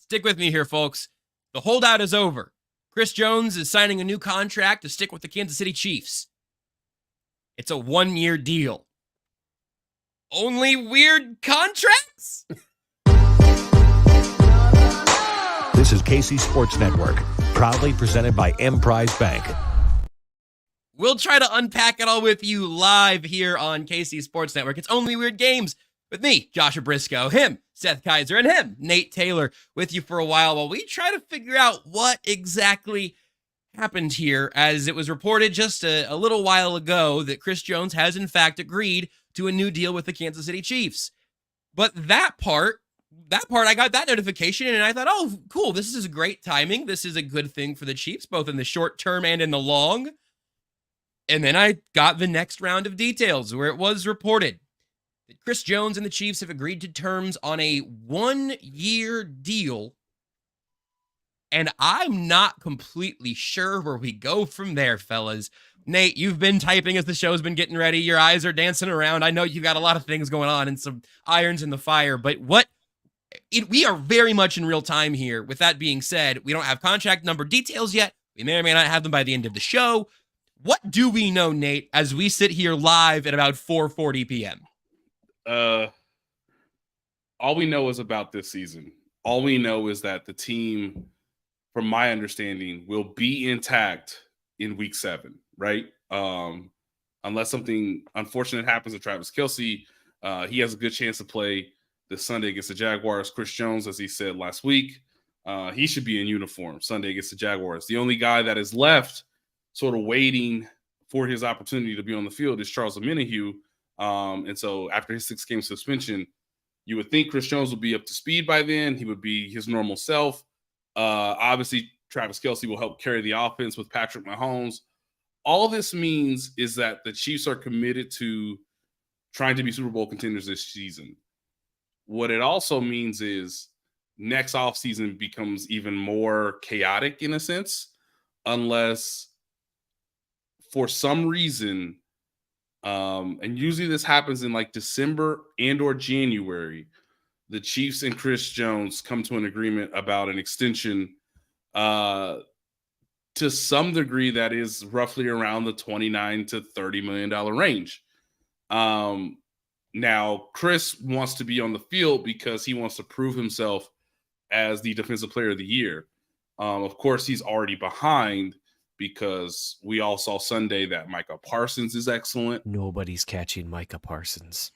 Stick with me here, folks. The holdout is over. Chris Jones is signing a new contract to stick with the Kansas City Chiefs. It's a 1-year deal. Only weird contracts? This is KC Sports Network, proudly presented by Emprise Bank. We'll try to unpack it all with you live here on KC Sports Network. It's Only Weird Games with me, Joshua Brisco, him, Seth Keysor, and him, Nate Taylor, with you for a while we try to figure out what exactly happened here, as it was reported just a little while ago that Chris Jones has in fact agreed to a new deal with the Kansas City Chiefs. But that part, I got that notification and I thought, oh, cool, this is great timing. This is a good thing for the Chiefs, both in the short term and in the long. And then I got the next round of details where it was reported that Chris Jones and the Chiefs have agreed to terms on a 1-year deal. And I'm not completely sure where we go from there, fellas. Nate, you've been typing as the show's been getting ready. Your eyes are dancing around. I know you've got a lot of things going on and some irons in the fire, but we are very much in real time here. With that being said, we don't have contract number details yet. We may or may not have them by the end of the show. What do we know, Nate, as we sit here live at about 4:40 p.m.? All we know is about this season. All we know is that the team, from my understanding, will be intact in week 7, right? Unless something unfortunate happens to Travis Kelce, he has a good chance to play this Sunday against the Jaguars. Chris Jones, as he said last week, he should be in uniform Sunday against the Jaguars. The only guy that is left sort of waiting for his opportunity to be on the field is Charles Omenihu. And so after his 6-game suspension, you would think Chris Jones will be up to speed by then. He would be his normal self. Obviously, Travis Kelce will help carry the offense with Patrick Mahomes. All this means is that the Chiefs are committed to trying to be Super Bowl contenders this season. What it also means is next offseason becomes even more chaotic in a sense, unless for some reason, and usually this happens in like December and or January, the Chiefs and Chris Jones come to an agreement about an extension to some degree that is roughly around the $29 to $30 million range. Now, Chris wants to be on the field because he wants to prove himself as the Defensive Player of the Year. Of course, he's already behind because we all saw Sunday that Micah Parsons is excellent. Nobody's catching Micah Parsons.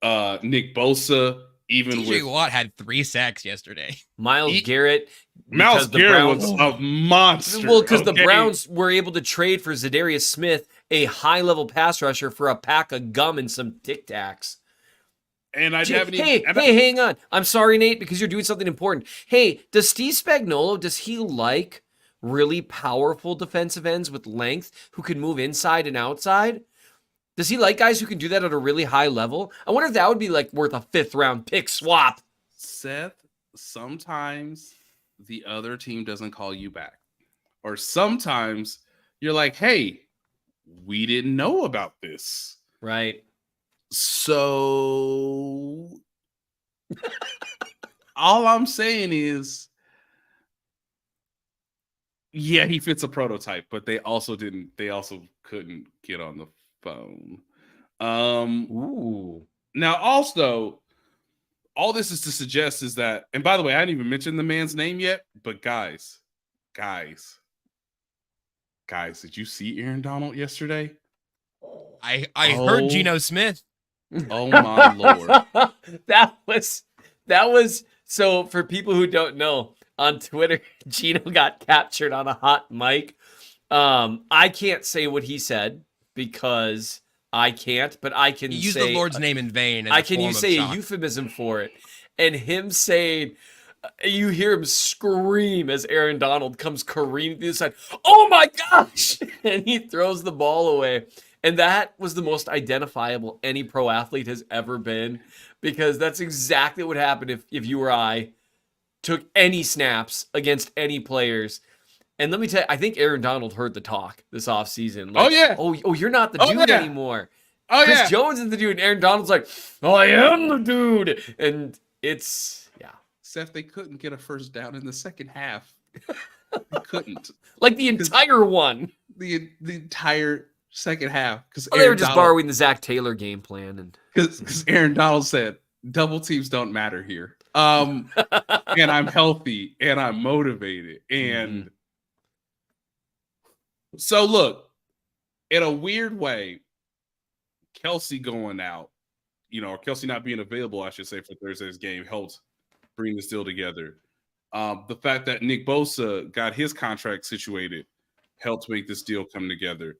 Nick Bosa, even TJ Watt had 3 sacks yesterday. Miles Garrett was a monster. Well, because the Browns were able to trade for Zadarius Smith, a high-level pass rusher, for a pack of gum and some Tic Tacs. And hang on. I'm sorry, Nate, because you're doing something important. Hey, does Steve Spagnuolo, does he like really powerful defensive ends with length who can move inside and outside? Does he like guys who can do that at a really high level? I wonder if that would be like worth a 5th-round pick swap. Seth, sometimes the other team doesn't call you back. Or sometimes you're like, hey, we didn't know about this. Right. So all I'm saying is, yeah, he fits a prototype, but they also couldn't get on the phone. Now also, all this is to suggest is that, and by the way, I didn't even mention the man's name yet, but guys, did you see Aaron Donald yesterday? I heard Geno Smith. Oh my Lord. That was so for people who don't know, on Twitter, Geno got captured on a hot mic. I can't say what he said because I can't, but I can use say the Lord's name in vain. I can say a euphemism for it. And him saying, you hear him scream as Aaron Donald comes careening through the side, "Oh my gosh!" And he throws the ball away. And that was the most identifiable any pro athlete has ever been, because that's exactly what happened if you or I took any snaps against any players. And let me tell you, I think Aaron Donald heard the talk this offseason. Like, oh, you're not the dude anymore. Chris Jones is the dude. And Aaron Donald's like, I am the dude. And it's, Seth, they couldn't get a first down in the second half. They couldn't. Like the entire one. The entire second half. Because they were just borrowing the Zach Taylor game plan. And because Aaron Donald said, double teams don't matter here. And I'm healthy and I'm motivated. And so look, in a weird way, Kelsey going out, or Kelsey not being available, I should say, for Thursday's game helped bring this deal together. The fact that Nick Bosa got his contract situated helped make this deal come together.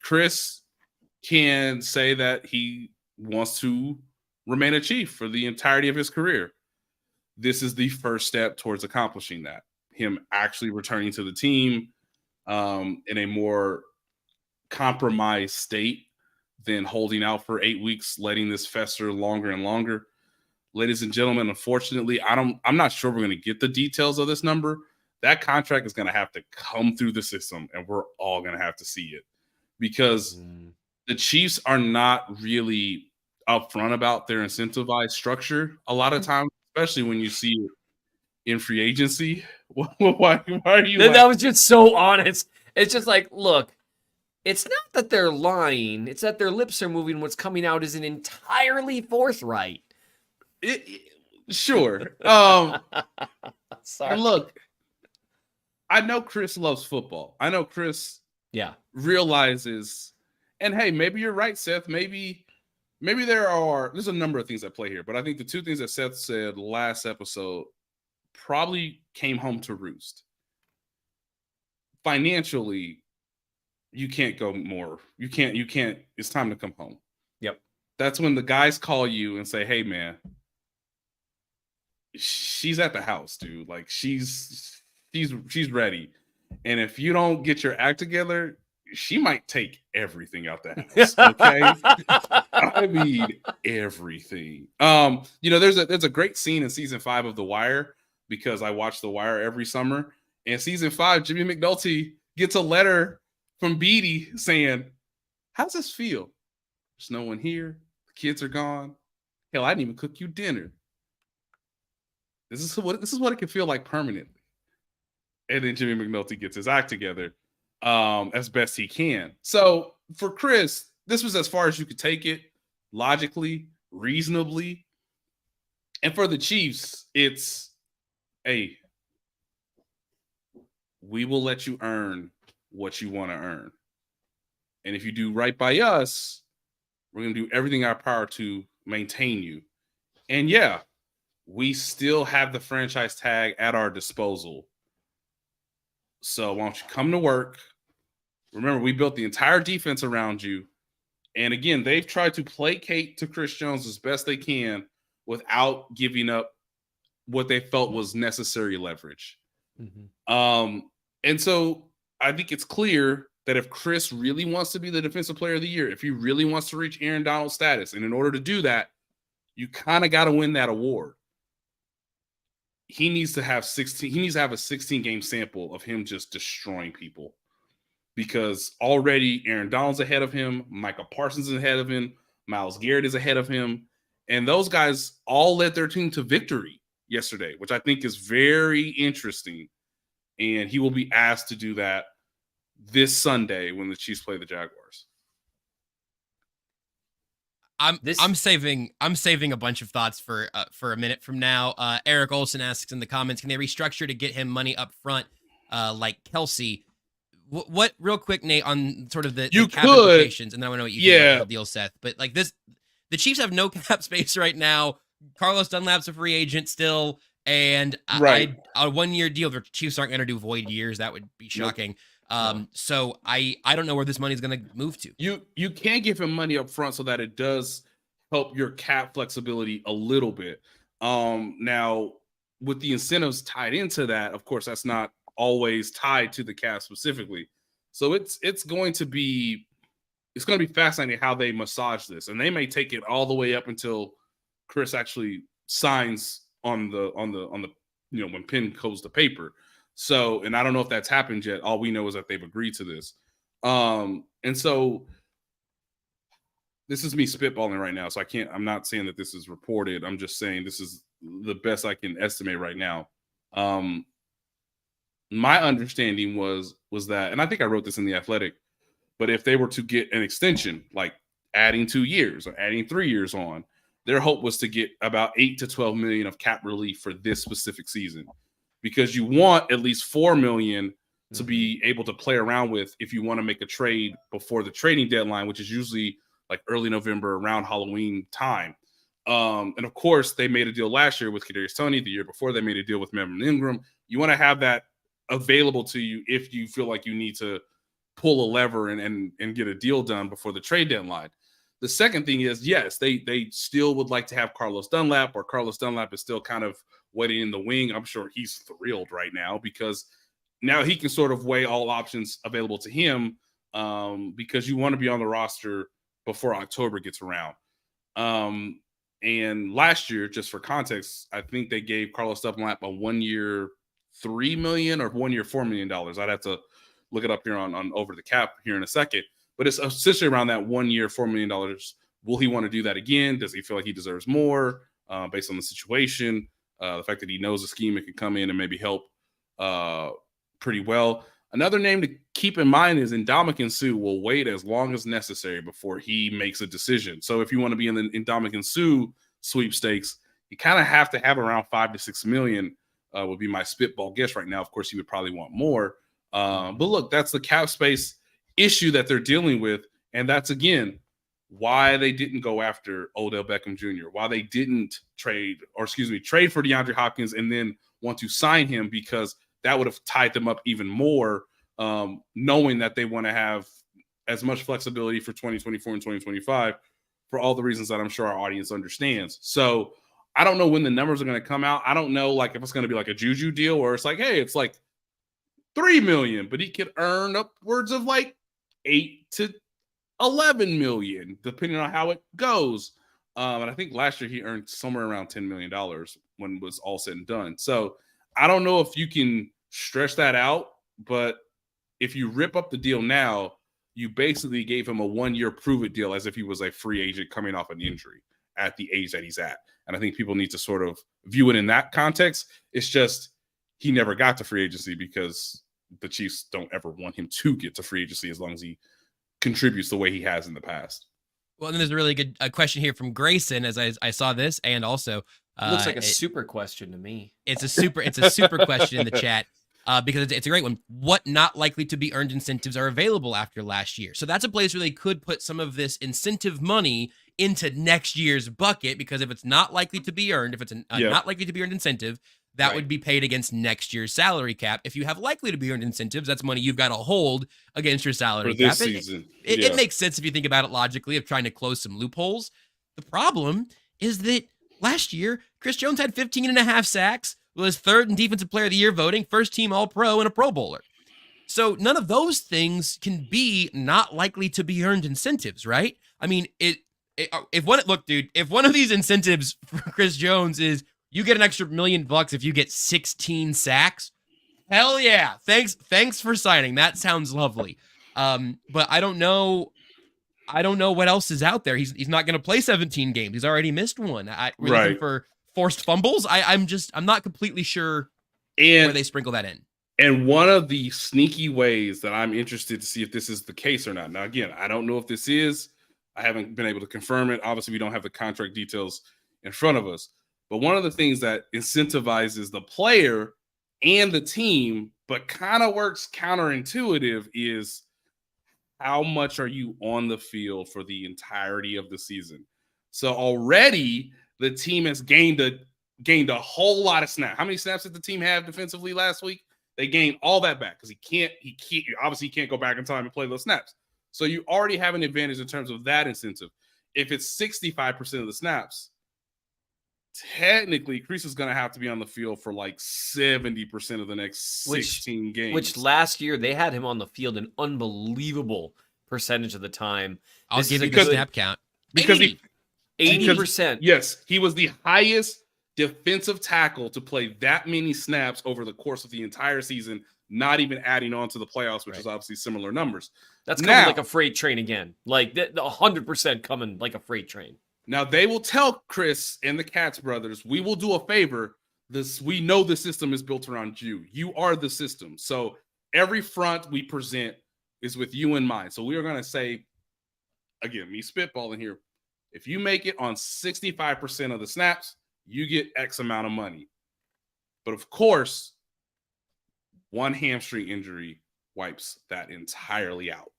Chris can say that he wants to remain a Chief for the entirety of his career. This is the first step towards accomplishing that. Him actually returning to the team in a more compromised state than holding out for 8 weeks, letting this fester longer and longer. Ladies and gentlemen, unfortunately, I'm not sure we're going to get the details of this number. That contract is going to have to come through the system, and we're all going to have to see it because the Chiefs are not really upfront about their incentivized structure a lot of times, especially when you see it in free agency. Why are you? That was just so honest. It's just like, look, it's not that they're lying. It's that their lips are moving. What's coming out isn't entirely forthright. Sure. Sorry. And look, I know Chris loves football. I know Chris realizes, and hey, maybe you're right, Seth. Maybe there's a number of things at play here, but I think the two things that Seth said last episode probably came home to roost. Financially, you can't go more. You can't. It's time to come home. Yep. That's when the guys call you and say, hey, man, she's at the house, dude. Like she's ready. And if you don't get your act together, she might take everything out the house. Okay. I mean everything. There's a great scene in season 5 of The Wire because I watch The Wire every summer. And season 5, Jimmy McNulty gets a letter from Beatty saying, how's this feel? There's no one here. The kids are gone. Hell, I didn't even cook you dinner. This is what it can feel like permanently. And then Jimmy McNulty gets his act together as best he can. So for Chris, this was as far as you could take it, logically, reasonably. And for the Chiefs, it's, hey, we will let you earn what you want to earn. And if you do right by us, we're going to do everything in our power to maintain you. And yeah, we still have the franchise tag at our disposal. So why don't you come to work? Remember, we built the entire defense around you. And again, they've tried to placate to Chris Jones as best they can without giving up what they felt was necessary leverage. And so I think it's clear that if Chris really wants to be the defensive player of the year, if he really wants to reach Aaron Donald status, and in order to do that, you kind of got to win that award. He needs to have 16. He needs to have a 16-game sample of him just destroying people, because already Aaron Donald's ahead of him, Micah Parsons is ahead of him, Myles Garrett is ahead of him, and those guys all led their team to victory yesterday, which I think is very interesting. And he will be asked to do that this Sunday when the Chiefs play the Jaguars. I'm saving a bunch of thoughts for a minute from now. Eric Olson asks in the comments, can they restructure to get him money up front like Kelsey? What real quick, Nate, on sort of the cap implications, and then I want to know what you think about the deal, Seth. But like this, the Chiefs have no cap space right now. Carlos Dunlap's a free agent still, and a 1-year deal. The Chiefs aren't going to do void years. That would be shocking. So I don't know where this money is going to move to. You can give him money up front so that it does help your cap flexibility a little bit. Now with the incentives tied into that, of course, that's not always tied to the cap specifically. So it's going to be fascinating how they massage this, and they may take it all the way up until Chris actually signs on the when pen goes to paper. So, and I don't know if that's happened yet. All we know is that they've agreed to this. And so this is me spitballing right now, so I'm not saying that this is reported. I'm just saying this is the best I can estimate right now. My understanding was that, and I think I wrote this in The Athletic, but if they were to get an extension, like adding 2 years or adding 3 years on, their hope was to get about 8 to 12 million of cap relief for this specific season, because you want at least 4 million to be able to play around with if you want to make a trade before the trading deadline, which is usually like early November around Halloween time. And of course, they made a deal last year with Kadarius Toney. The year before, they made a deal with Melvin Ingram. You want to have that available to you if you feel like you need to pull a lever and get a deal done before the trade deadline. The second thing is, yes, they still would like to have Carlos Dunlap, or Carlos Dunlap is still kind of waiting in the wing. I'm sure he's thrilled right now because now he can sort of weigh all options available to him, because you want to be on the roster before October gets around. And last year, just for context, I think they gave Carlos Dunlap a 1 year, $3 million or 1 year, $4 million. I'd have to look it up here on Over the Cap here in a second. But it's essentially around that 1 year, $4 million. Will he want to do that again? Does he feel like he deserves more based on the situation? The fact that he knows the scheme and can come in and maybe help pretty well. Another name to keep in mind is Ndamukong Suh will wait as long as necessary before he makes a decision. So if you want to be in the Ndamukong Suh sweepstakes, you kind of have to have around 5 to 6 million would be my spitball guess right now. Of course, you would probably want more. But look, that's the cap space issue that they're dealing with. And that's, again, why they didn't go after Odell Beckham Jr., why they didn't trade for DeAndre Hopkins and then want to sign him, because that would have tied them up even more, knowing that they want to have as much flexibility for 2024 and 2025 for all the reasons that I'm sure our audience understands. So I don't know when the numbers are going to come out. I don't know like if it's going to be like a Juju deal where it's like, hey, it's like 3 million, but he could earn upwards of like 8 to 11 million, depending on how it goes. And I think last year he earned somewhere around $10 million when it was all said and done. So I don't know if you can stretch that out, but if you rip up the deal now, you basically gave him a 1 year prove it deal as if he was a free agent coming off an injury at the age that he's at. And I think people need to sort of view it in that context. It's just he never got to free agency because the Chiefs don't ever want him to get to free agency as long as he contributes the way he has in the past. Well, and there's a really good question here from Grayson as I saw this, and also looks like a super question to me. It's a super question in the chat because it's a great one. What not likely to be earned incentives are available after last year? So that's a place where they could put some of this incentive money into next year's bucket, because if it's not likely to be earned, if it's not likely to be earned incentive, that would be paid against next year's salary cap. If you have likely to be earned incentives, that's money you've got to hold against your salary for this cap. Season. It makes sense if you think about it logically of trying to close some loopholes. The problem is that last year, Chris Jones had 15.5 sacks, was third in Defensive Player of the Year voting, first team All-Pro, and a Pro Bowler. So none of those things can be not likely to be earned incentives, right? I mean, if one of these incentives for Chris Jones is you get an extra $1 million if you get 16 sacks, hell yeah. Thanks for signing. That sounds lovely. But I don't know what else is out there. He's not going to play 17 games. He's already missed one. We're looking for forced fumbles. I'm not completely sure where they sprinkle that in. And one of the sneaky ways that I'm interested to see if this is the case or not. Now, again, I don't know if this is. I haven't been able to confirm it. Obviously, we don't have the contract details in front of us. But one of the things that incentivizes the player and the team, but kind of works counterintuitive, is how much are you on the field for the entirety of the season? So already the team has gained a whole lot of snaps. How many snaps did the team have defensively last week? They gained all that back because he obviously can't go back in time and play those snaps. So you already have an advantage in terms of that incentive. If it's 65% of the snaps, technically, Chris is going to have to be on the field for like 70% of the next 16 games. Which last year they had him on the field an unbelievable percentage of the time. I'll give you the snap count. Because 80%. Yes, he was the highest defensive tackle to play that many snaps over the course of the entire season, not even adding on to the playoffs, which is obviously similar numbers. That's coming like a freight train again. Like 100% coming like a freight train. Now they will tell Chris and the Katz brothers, we will do a favor. We know the system is built around you. You are the system. So every front we present is with you in mind. So we are going to say, again, me spitballing here, if you make it on 65% of the snaps, you get X amount of money. But of course, one hamstring injury wipes that entirely out.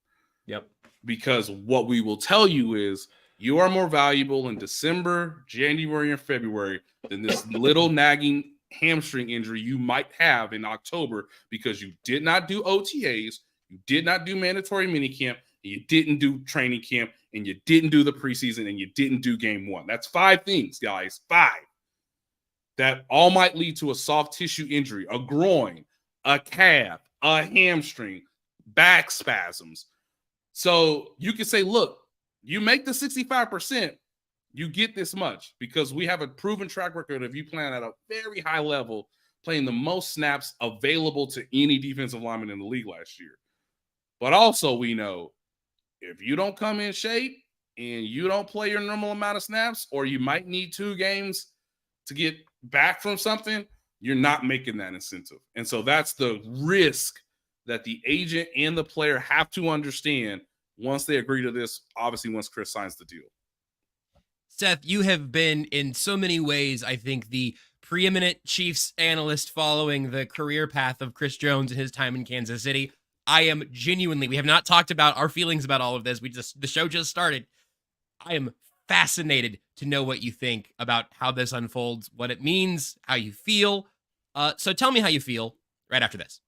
Yep. Because what we will tell you is you are more valuable in December, January, and February than this little nagging hamstring injury you might have in October because you did not do OTAs, you did not do mandatory minicamp, and you didn't do training camp, and you didn't do the preseason, and you didn't do game one. That's 5 things, guys. 5. That all might lead to a soft tissue injury, a groin, a calf, a hamstring, back spasms. So you can say, look, you make the 65%, you get this much because we have a proven track record of you playing at a very high level, playing the most snaps available to any defensive lineman in the league last year. But also we know if you don't come in shape and you don't play your normal amount of snaps, or you might need 2 games to get back from something, you're not making that incentive. And so that's the risk that the agent and the player have to understand once they agree to this, obviously once Chris signs the deal. Seth, you have been in so many ways, I think, the preeminent Chiefs analyst following the career path of Chris Jones and his time in Kansas City. I am genuinely, we have not talked about our feelings about all of this. The show just started. I am fascinated to know what you think about how this unfolds, what it means, how you feel. So tell me how you feel right after this.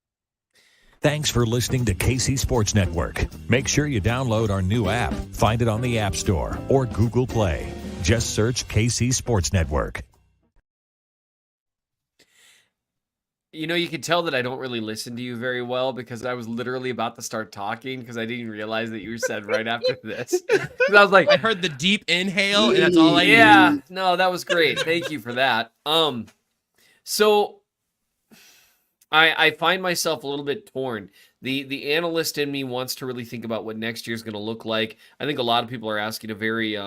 Thanks for listening to KC Sports Network. Make sure you download our new app. Find it on the App Store or Google Play. Just search KC Sports Network. You know, you can tell that I don't really listen to you very well because I was literally about to start talking because I didn't realize that you said right after this. I was like, I heard the deep inhale, and that's all I yeah, no, that was great. Thank you for that. So I find myself a little bit torn. The analyst in me wants to really think about what next year is going to look like. I think a lot of people are asking a very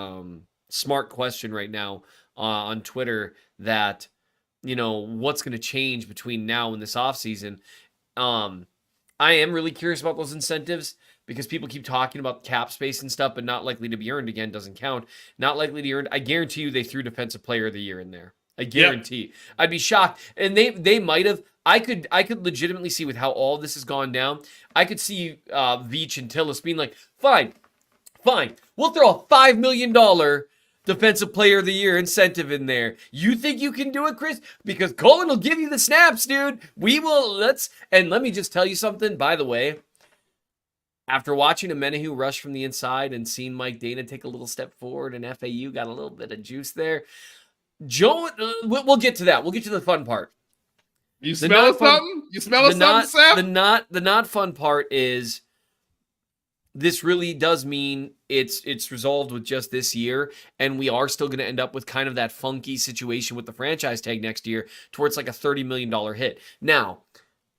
smart question right now on Twitter that, you know, what's going to change between now and this offseason. I am really curious about those incentives because people keep talking about cap space and stuff, but not likely to be earned again doesn't count. Not likely to be earned. I guarantee you they threw Defensive Player of the Year in there. I guarantee. Yep. I'd be shocked. And they might have. I could legitimately see with how all this has gone down. I could see Veach and Tillis being like, fine. We'll throw a $5 million Defensive Player of the Year incentive in there. You think you can do it, Chris? Because Colin will give you the snaps, dude. We will. And let me just tell you something, by the way. After watching Amenahu rush from the inside and seeing Mike Dana take a little step forward and FAU got a little bit of juice there. Joe, we'll get to that. We'll get to the fun part. You smell something? You smell something, Seth? The not fun part is this really does mean it's resolved with just this year, and we are still going to end up with kind of that funky situation with the franchise tag next year towards like a $30 million hit. Now,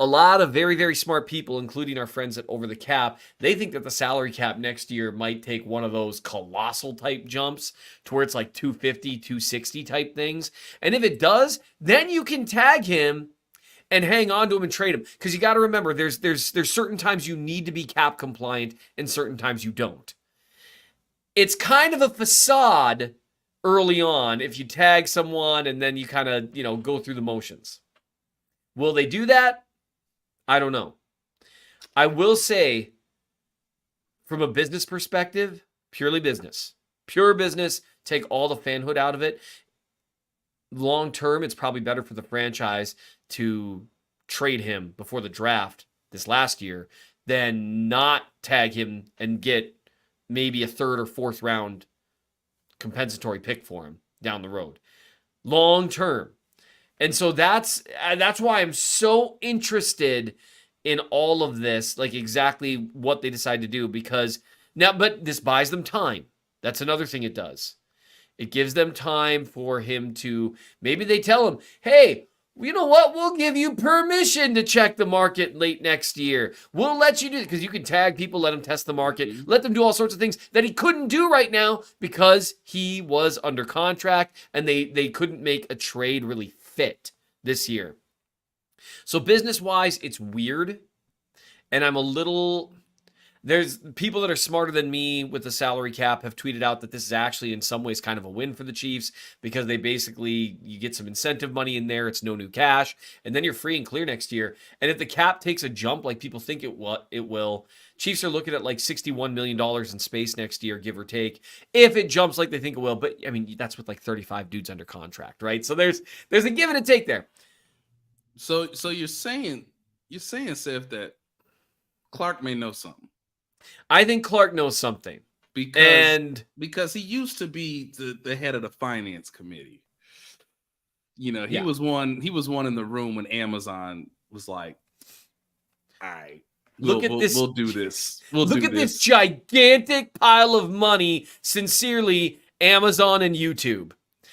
a lot of very, very smart people, including our friends at Over the Cap, they think that the salary cap next year might take one of those colossal type jumps to where it's like 250, 260 type things. And if it does, then you can tag him and hang on to him and trade him. Because you got to remember, there's certain times you need to be cap compliant and certain times you don't. It's kind of a facade early on if you tag someone and then you kind of, go through the motions. Will they do that? I don't know. I will say, from a business perspective, purely business. Pure business, take all the fanhood out of it. Long term, it's probably better for the franchise to trade him before the draft this last year than not tag him and get maybe a 3rd or 4th round compensatory pick for him down the road. Long term. And so that's why I'm so interested in all of this, like exactly what they decide to do, because now, but this buys them time. That's another thing it does. It gives them time for him to, maybe they tell him, hey, you know what? We'll give you permission to check the market late next year. We'll let you do it because you can tag people, let them test the market, let them do all sorts of things that he couldn't do right now because he was under contract and they couldn't make a trade really fit this year. So business-wise, it's weird. And I'm a little... There's people that are smarter than me with the salary cap have tweeted out that this is actually in some ways kind of a win for the Chiefs because they basically, you get some incentive money in there. It's no new cash. And then you're free and clear next year. And if the cap takes a jump like people think it will, Chiefs are looking at like $61 million in space next year, give or take, if it jumps like they think it will. But I mean, that's with like 35 dudes under contract, right? So there's a give and a take there. So you're saying, Seth, that Clark may know something. I think Clark knows something. Because he used to be the head of the finance committee. You know, he was one in the room when Amazon was like, all right, we'll do this. Look at this gigantic pile of money. Sincerely, Amazon and YouTube.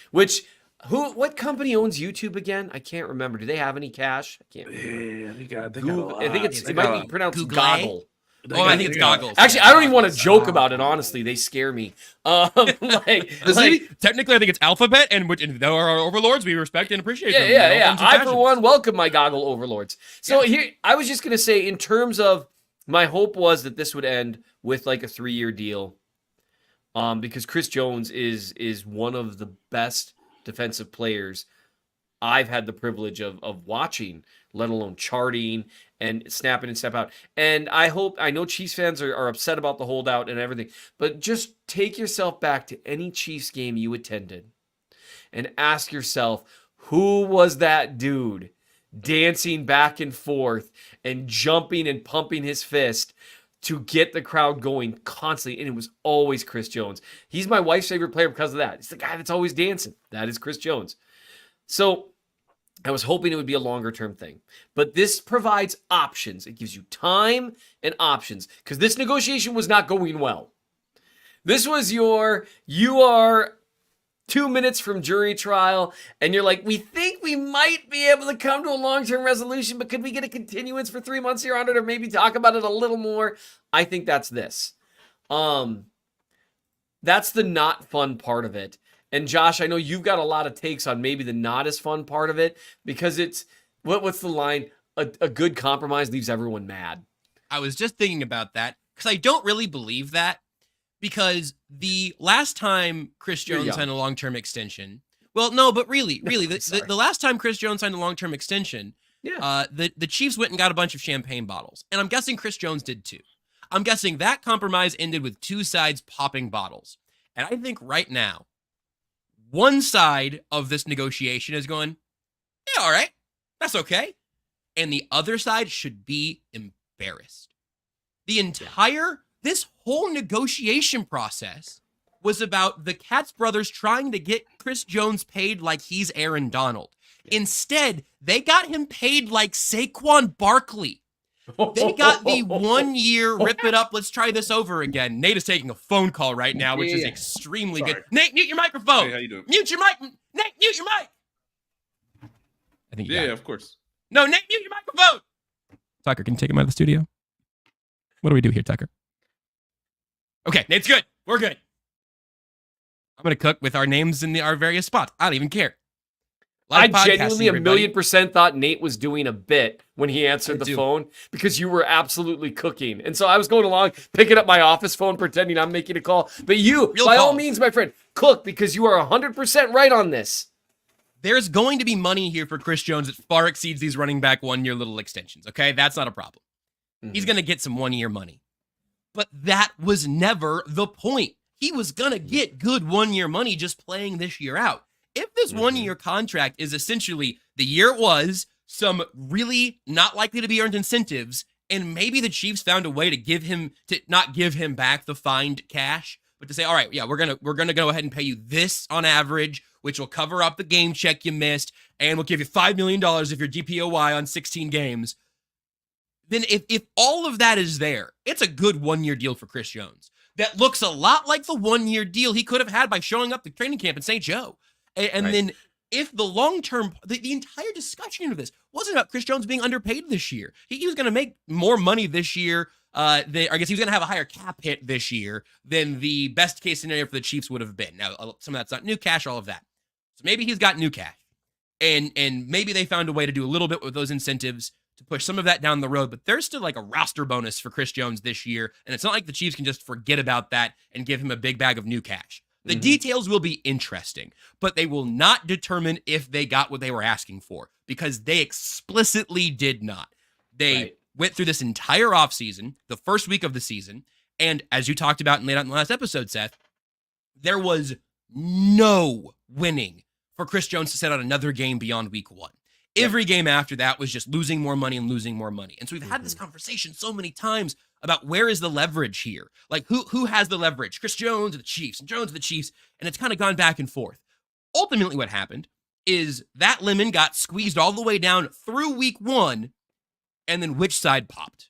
What company owns YouTube again? I can't remember. Do they have any cash? I can't remember. Yeah, I think it might be pronounced Google. Goggle. I think it's Goggles. Actually, I don't even want to joke about it, honestly. They scare me. Technically, I think it's Alphabet, and though our overlords, we respect and appreciate them. Yeah. I, for one, welcome my goggle overlords. So here, I was just going to say, in terms of, my hope was that this would end with like a 3-year deal, because Chris Jones is one of the best defensive players I've had the privilege of watching, let alone charting and snap in and step out. And I know Chiefs fans are upset about the holdout and everything, but just take yourself back to any Chiefs game you attended and ask yourself, who was that dude dancing back and forth and jumping and pumping his fist to get the crowd going constantly? And it was always Chris Jones. He's my wife's favorite player because of that. He's the guy that's always dancing. That is Chris Jones. So I was hoping it would be a longer term thing, but this provides options. It gives you time and options because this negotiation was not going well. This was you are 2 minutes from jury trial and you're like, we think we might be able to come to a long-term resolution, but could we get a continuance for 3 months here on it or maybe talk about it a little more? I think that's this. That's the not fun part of it. And Josh, I know you've got a lot of takes on maybe the not as fun part of it because it's, what's the line? A good compromise leaves everyone mad. I was just thinking about that because I don't really believe that, because the last time Chris Jones signed a long-term extension, well, no, but really, the last time Chris Jones signed a long-term extension, the Chiefs went and got a bunch of champagne bottles, and I'm guessing Chris Jones did too. I'm guessing that compromise ended with two sides popping bottles. And I think right now, one side of this negotiation is going, yeah, all right, that's okay. And the other side should be embarrassed. This whole negotiation process was about the Katz brothers trying to get Chris Jones paid like he's Aaron Donald. Instead, they got him paid like Saquon Barkley. They got the 1 year, rip it up, let's try this over again. Nate is taking a phone call right now, which is extremely good. Nate, mute your microphone. Hey, how you doing? Mute your mic. Nate, mute your mic. I think yeah, of course. No, Nate, mute your microphone. Tucker, can you take him out of the studio? What do we do here, Tucker? Okay, Nate's good. We're good. I'm going to cook with our names in our various spots. I don't even care. I genuinely a million% thought Nate was doing a bit when he answered the phone because you were absolutely cooking. And so I was going along, picking up my office phone, pretending I'm making a call. But you, by all means, my friend, cook because you are 100% right on this. There's going to be money here for Chris Jones that far exceeds these running back 1 year little extensions, okay? That's not a problem. Mm-hmm. He's going to get some 1 year money. But that was never the point. He was going to get good 1 year money just playing this year out. If this 1 year contract is essentially the year it was, some really not likely to be earned incentives, and maybe the Chiefs found a way to not give him back the fined cash, but to say, all right, yeah, we're gonna go ahead and pay you this on average, which will cover up the game check you missed, and we'll give you $5 million if you're DPOY on 16 games. Then if all of that is there, it's a good 1 year deal for Chris Jones. that looks a lot like the 1-year deal he could have had by showing up to training camp in St. Joe. And Right. then if the long-term, the entire discussion of this wasn't about Chris Jones being underpaid this year. He was going to make more money this year. I guess he was going to have a higher cap hit this year than the best case scenario for the Chiefs would have been. Now, some of that's not new cash, all of that. So maybe he's got new cash. And maybe they found a way to do a little bit with those incentives to push some of that down the road, but there's still like a roster bonus for Chris Jones this year, and it's not like the Chiefs can just forget about that and give him a big bag of new cash. The details will be interesting, but they will not determine if they got what they were asking for, because they explicitly did not. They went through this entire offseason, the first week of the season, and as you talked about and laid out in the last episode, Seth, there was no winning for Chris Jones to set out another game beyond week 1. Every game after that was just losing more money and losing more money. And so we've had this conversation so many times about where is the leverage here? Like who has the leverage? Chris Jones or the Chiefs, and Jones or the Chiefs, and it's kind of gone back and forth. Ultimately what happened is that lemon got squeezed all the way down through week 1, and then which side popped?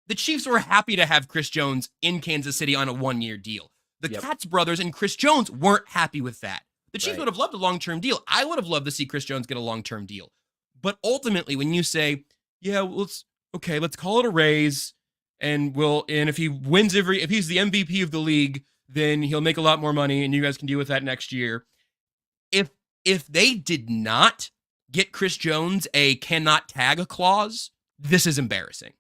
The Chiefs were happy to have Chris Jones in Kansas City on a 1-year deal. The Katz brothers and Chris Jones weren't happy with that. The Chiefs would have loved a long-term deal. I would have loved to see Chris Jones get a long-term deal. But ultimately, when you say, yeah, let's call it a raise, and if he wins if he's the MVP of the league, then he'll make a lot more money, and you guys can deal with that next year. If they did not get Chris Jones a cannot tag a clause, this is embarrassing.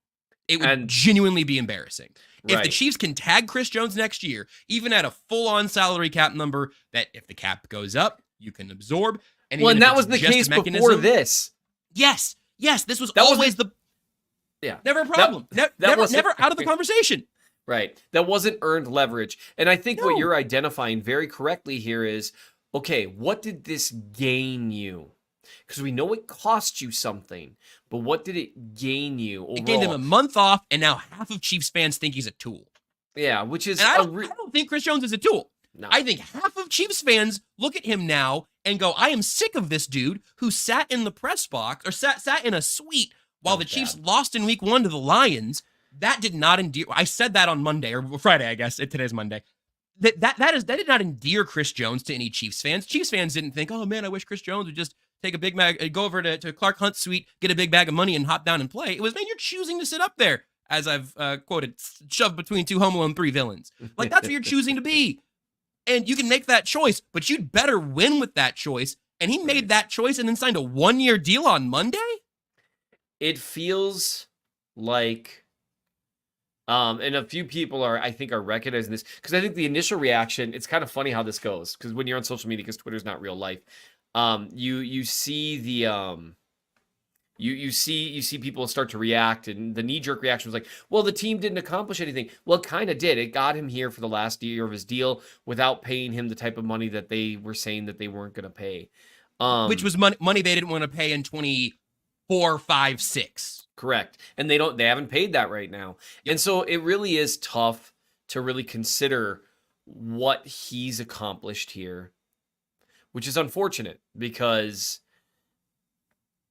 It would genuinely be embarrassing. If the Chiefs can tag Chris Jones next year, even at a full-on salary cap number, that if the cap goes up, you can absorb. And that was the case before this. Yes, this was always never a problem. Never out of the conversation. Right. That wasn't earned leverage. And I think what you're identifying very correctly here is, okay, what did this gain you? Because we know it cost you something, but what did it gain you overall? It gained him a month off, and now half of Chiefs fans think he's a tool. Yeah, which is... And I don't think Chris Jones is a tool. No. I think half of Chiefs fans look at him now and go, I am sick of this dude who sat in the press box, or sat in a suite while the Chiefs lost in week 1 to the Lions. That did not endear... I said that on Monday, or Friday, I guess. Today's Monday. That did not endear Chris Jones to any Chiefs fans. Chiefs fans didn't think, oh man, I wish Chris Jones would just take a big bag, go over to Clark Hunt's suite, get a big bag of money, and hop down and play. It was, man, you're choosing to sit up there, as I've quoted, shoved between 2 Home Alone 3 villains. Like, that's what you're choosing to be. And you can make that choice, but you'd better win with that choice. And he made that choice and then signed a 1-year deal on Monday? It feels like... and a few people are recognizing this, because I think the initial reaction, it's kind of funny how this goes, because when you're on social media, because Twitter's not real life, you see the you see people start to react, and the knee-jerk reaction was like, well, the team didn't accomplish anything. Well, it kind of did. It got him here for the last year of his deal without paying him the type of money that they were saying that they weren't going to pay, which was money they didn't want to pay in 24, 5, 6. Correct. And they haven't paid that right now. Yep. And so it really is tough to really consider what he's accomplished here, which is unfortunate because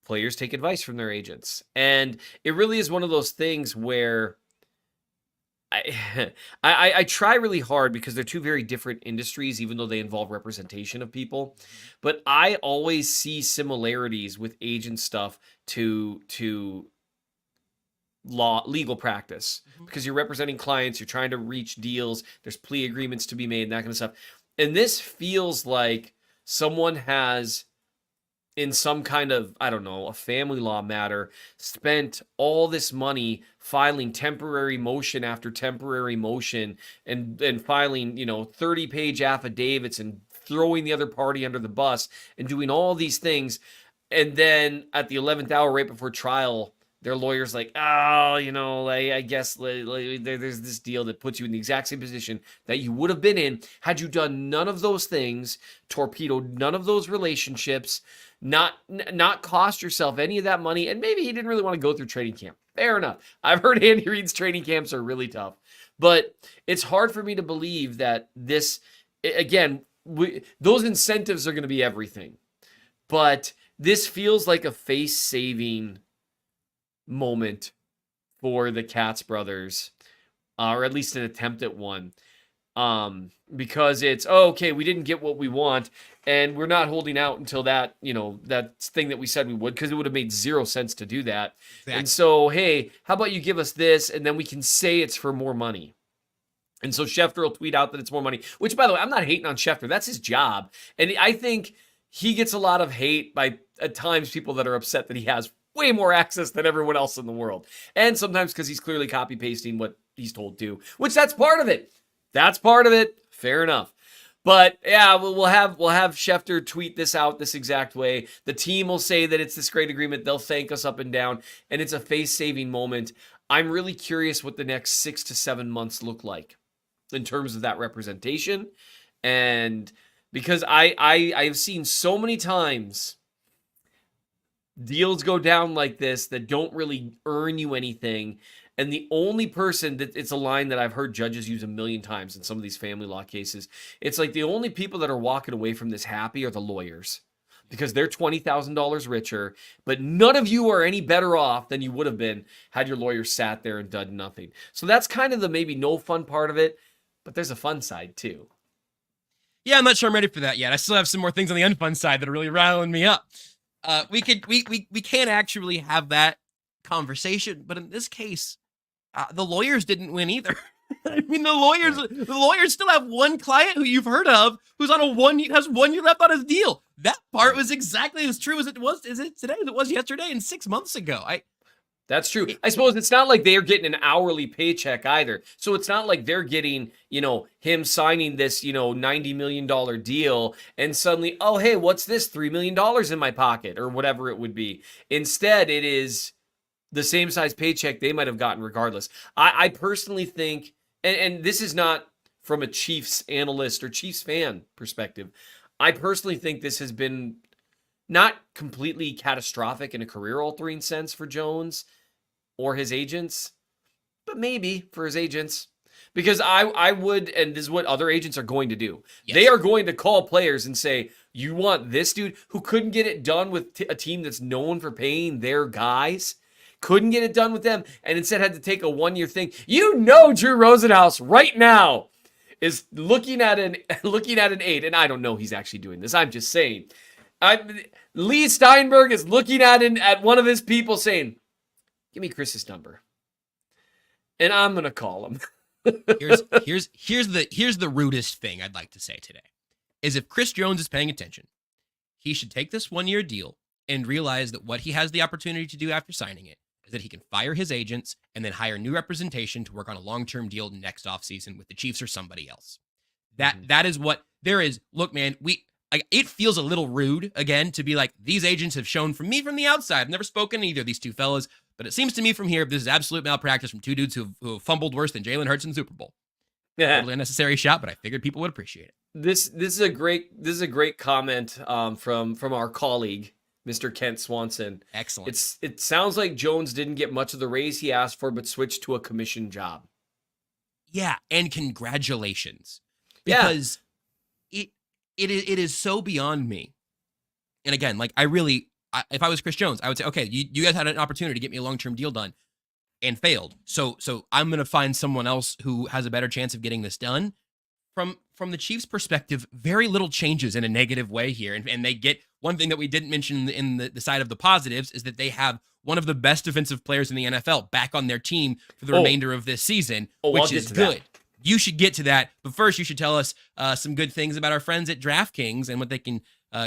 players take advice from their agents. And it really is one of those things where I try really hard, because they're two very different industries, even though they involve representation of people. But I always see similarities with agent stuff to legal practice, because you're representing clients, you're trying to reach deals, there's plea agreements to be made, and that kind of stuff. And this feels like someone has, in some kind of, I don't know, a family law matter, spent all this money filing temporary motion after temporary motion, and filing, 30-page affidavits and throwing the other party under the bus and doing all these things. And then at the 11th hour, right before trial, their lawyer's like, I guess there's this deal that puts you in the exact same position that you would have been in had you done none of those things, torpedoed none of those relationships, not cost yourself any of that money, and maybe he didn't really want to go through training camp. Fair enough. I've heard Andy Reid's training camps are really tough. But it's hard for me to believe that this, again, those incentives are going to be everything. But this feels like a face-saving moment for the Katz brothers, or at least an attempt at one. Because it's, oh, okay, we didn't get what we want, and we're not holding out until that, that thing that we said we would, because it would have made 0 sense to do that. Exactly. And so, hey, how about you give us this, and then we can say it's for more money. And so Schefter will tweet out that it's more money, which, by the way, I'm not hating on Schefter. That's his job. And I think he gets a lot of hate by, at times, people that are upset that he has way more access than everyone else in the world. And sometimes because he's clearly copy-pasting what he's told to, which that's part of it. That's part of it. Fair enough. But yeah, we'll have Schefter tweet this out this exact way. The team will say that it's this great agreement. They'll thank us up and down, and it's a face-saving moment. I'm really curious what the next 6 to 7 months look like in terms of that representation. And because I've seen so many times deals go down like this that don't really earn you anything. And the only person that, it's a line that I've heard judges use a million times in some of these family law cases. It's like the only people that are walking away from this happy are the lawyers, because they're $20,000 richer, but none of you are any better off than you would have been had your lawyer sat there and done nothing. So that's kind of the maybe no fun part of it, but there's a fun side too. Yeah, I'm not sure I'm ready for that yet. I still have some more things on the unfun side that are really riling me up. We can't actually have that conversation, but in this case, the lawyers didn't win either. I mean, the lawyers still have one client who you've heard of who's on has 1 year left on his deal. That part was exactly as true as it was today as it was yesterday and 6 months ago. That's true. I suppose it's not like they're getting an hourly paycheck either. So it's not like they're getting, him signing this, $90 million deal and suddenly, oh, hey, what's this? $3 million in my pocket or whatever it would be. Instead, it is the same size paycheck they might have gotten regardless. I personally think, and this is not from a Chiefs analyst or Chiefs fan perspective, I personally think this has been not completely catastrophic in a career-altering sense for Jones or his agents, but maybe for his agents. Because I would, and this is what other agents are going to do. Yes. They are going to call players and say, you want this dude who couldn't get it done with a team that's known for paying their guys? Couldn't get it done with them, and instead had to take a 1 year thing. Drew Rosenhaus right now is looking at an 8, and I don't know he's actually doing this. I'm just saying. Lee Steinberg is looking at one of his people saying, give me Chris's number, and I'm gonna call him. here's the rudest thing I'd like to say today is if Chris Jones is paying attention, he should take this 1 year deal and realize that what he has the opportunity to do after signing it is that he can fire his agents and then hire new representation to work on a long-term deal next offseason with the Chiefs or somebody else. That is what there is. Look, man, it feels a little rude, again, to be like, these agents have shown from the outside. I've never spoken to either of these two fellas, but it seems to me from here, this is absolute malpractice from two dudes who have fumbled worse than Jalen Hurts in the Super Bowl. Yeah. Totally unnecessary shot, but I figured people would appreciate it. This is a great comment from our colleague, Mr. Kent Swanson. Excellent. It sounds like Jones didn't get much of the raise he asked for, but switched to a commission job. Yeah, and congratulations. Because it is so beyond me. And again, like if I was Chris Jones, I would say, okay, you guys had an opportunity to get me a long-term deal done and failed. So I'm going to find someone else who has a better chance of getting this done. From the Chiefs' perspective, very little changes in a negative way here. And they get one thing that we didn't mention in the side of the positives is that they have one of the best defensive players in the NFL back on their team for the remainder of this season, which is good. You should get to that. But first, you should tell us some good things about our friends at DraftKings and what they can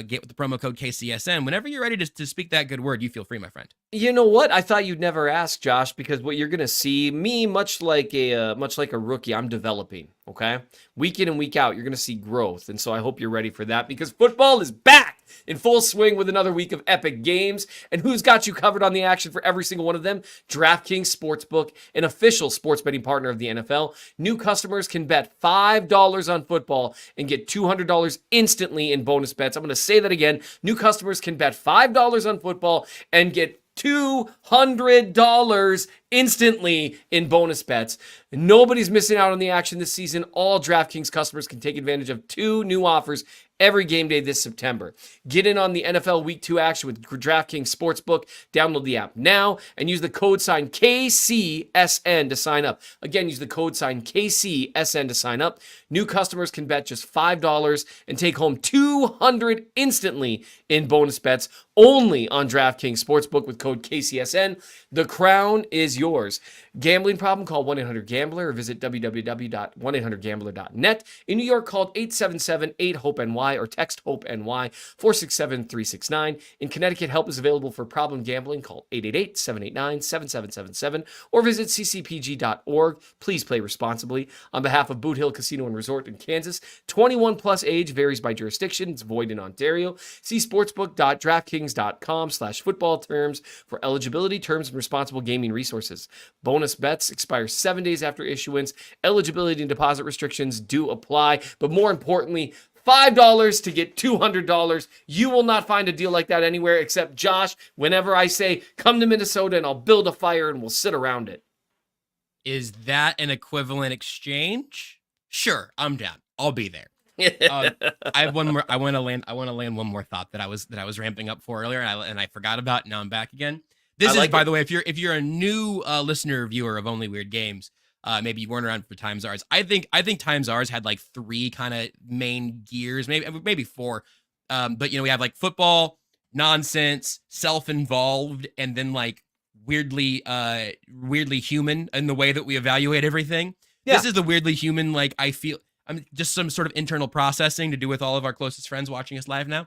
get with the promo code KCSN. Whenever you're ready to speak that good word, you feel free, my friend. You know what? I thought you'd never ask, Josh, because what you're going to see, me, much like a rookie, I'm developing, okay? Week in and week out, you're going to see growth. And so I hope you're ready for that because football is back in full swing with another week of epic games. And who's got you covered on the action for every single one of them? DraftKings Sportsbook, an official sports betting partner of the NFL. New customers can bet $5 on football and get $200 instantly in bonus bets. I'm going to say that again. New customers can bet $5 on football and get $200 instantly in bonus bets. Nobody's missing out on the action this season. All DraftKings customers can take advantage of 2 new offers every game day this September. Get in on the NFL Week 2 action with DraftKings Sportsbook. Download the app now and use the code sign KCSN to sign up. Again, use the code sign KCSN to sign up. New customers can bet just $5 and take home $200 instantly in bonus bets only on DraftKings Sportsbook with code KCSN. The crown is yours. Gambling problem? Call 1-800-GAMBLER or visit www.1800gambler.net. In New York, call 877-8-HOPE-NY or text HOPE-NY 467-369. In Connecticut, help is available for problem gambling. Call 888-789-7777 or visit ccpg.org. Please play responsibly. On behalf of Boot Hill Casino and Resort in Kansas, 21 plus age varies by jurisdiction. It's void in Ontario. See sportsbook.draftkings.com/football terms for eligibility, terms, and responsible gaming resources. Bonus bets expire 7 days after issuance. Eligibility and deposit restrictions do apply. But more importantly, $5 to get $200. You will not find a deal like that anywhere except Josh. Whenever I say, come to Minnesota and I'll build a fire and we'll sit around it. Is that an equivalent exchange? Sure, I'm down. I'll be there. I have one more. I want to land one more thought that I was ramping up for earlier, and I forgot about. Now I'm back again. This is, by the way, if you're a new listener or viewer of Only Weird Games, maybe you weren't around for Times Ours. I think Times Ours had like 3 kind of main gears, maybe 4. But we have like football, nonsense, self-involved, and then like weirdly human in the way that we evaluate everything. Yeah. This is the weirdly human. Like I feel. I'm just some sort of internal processing to do with all of our closest friends watching us live now.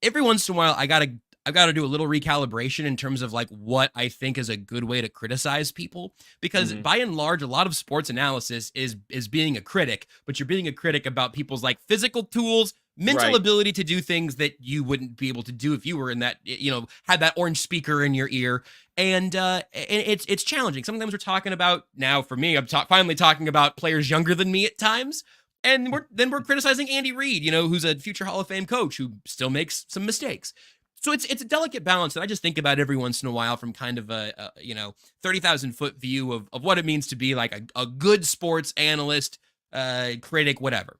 Every once in a while, I've got to do a little recalibration in terms of like what I think is a good way to criticize people, because by and large, a lot of sports analysis is being a critic, but you're being a critic about people's like physical tools, mental ability to do things that you wouldn't be able to do if you were in that, had that orange speaker in your ear. And it's challenging. Sometimes we're talking about, now for me, I'm finally talking about players younger than me at times. And we're criticizing Andy Reid, who's a future Hall of Fame coach who still makes some mistakes. So it's a delicate balance that I just think about every once in a while from kind of a 30,000 foot view of what it means to be like a good sports analyst, critic, whatever.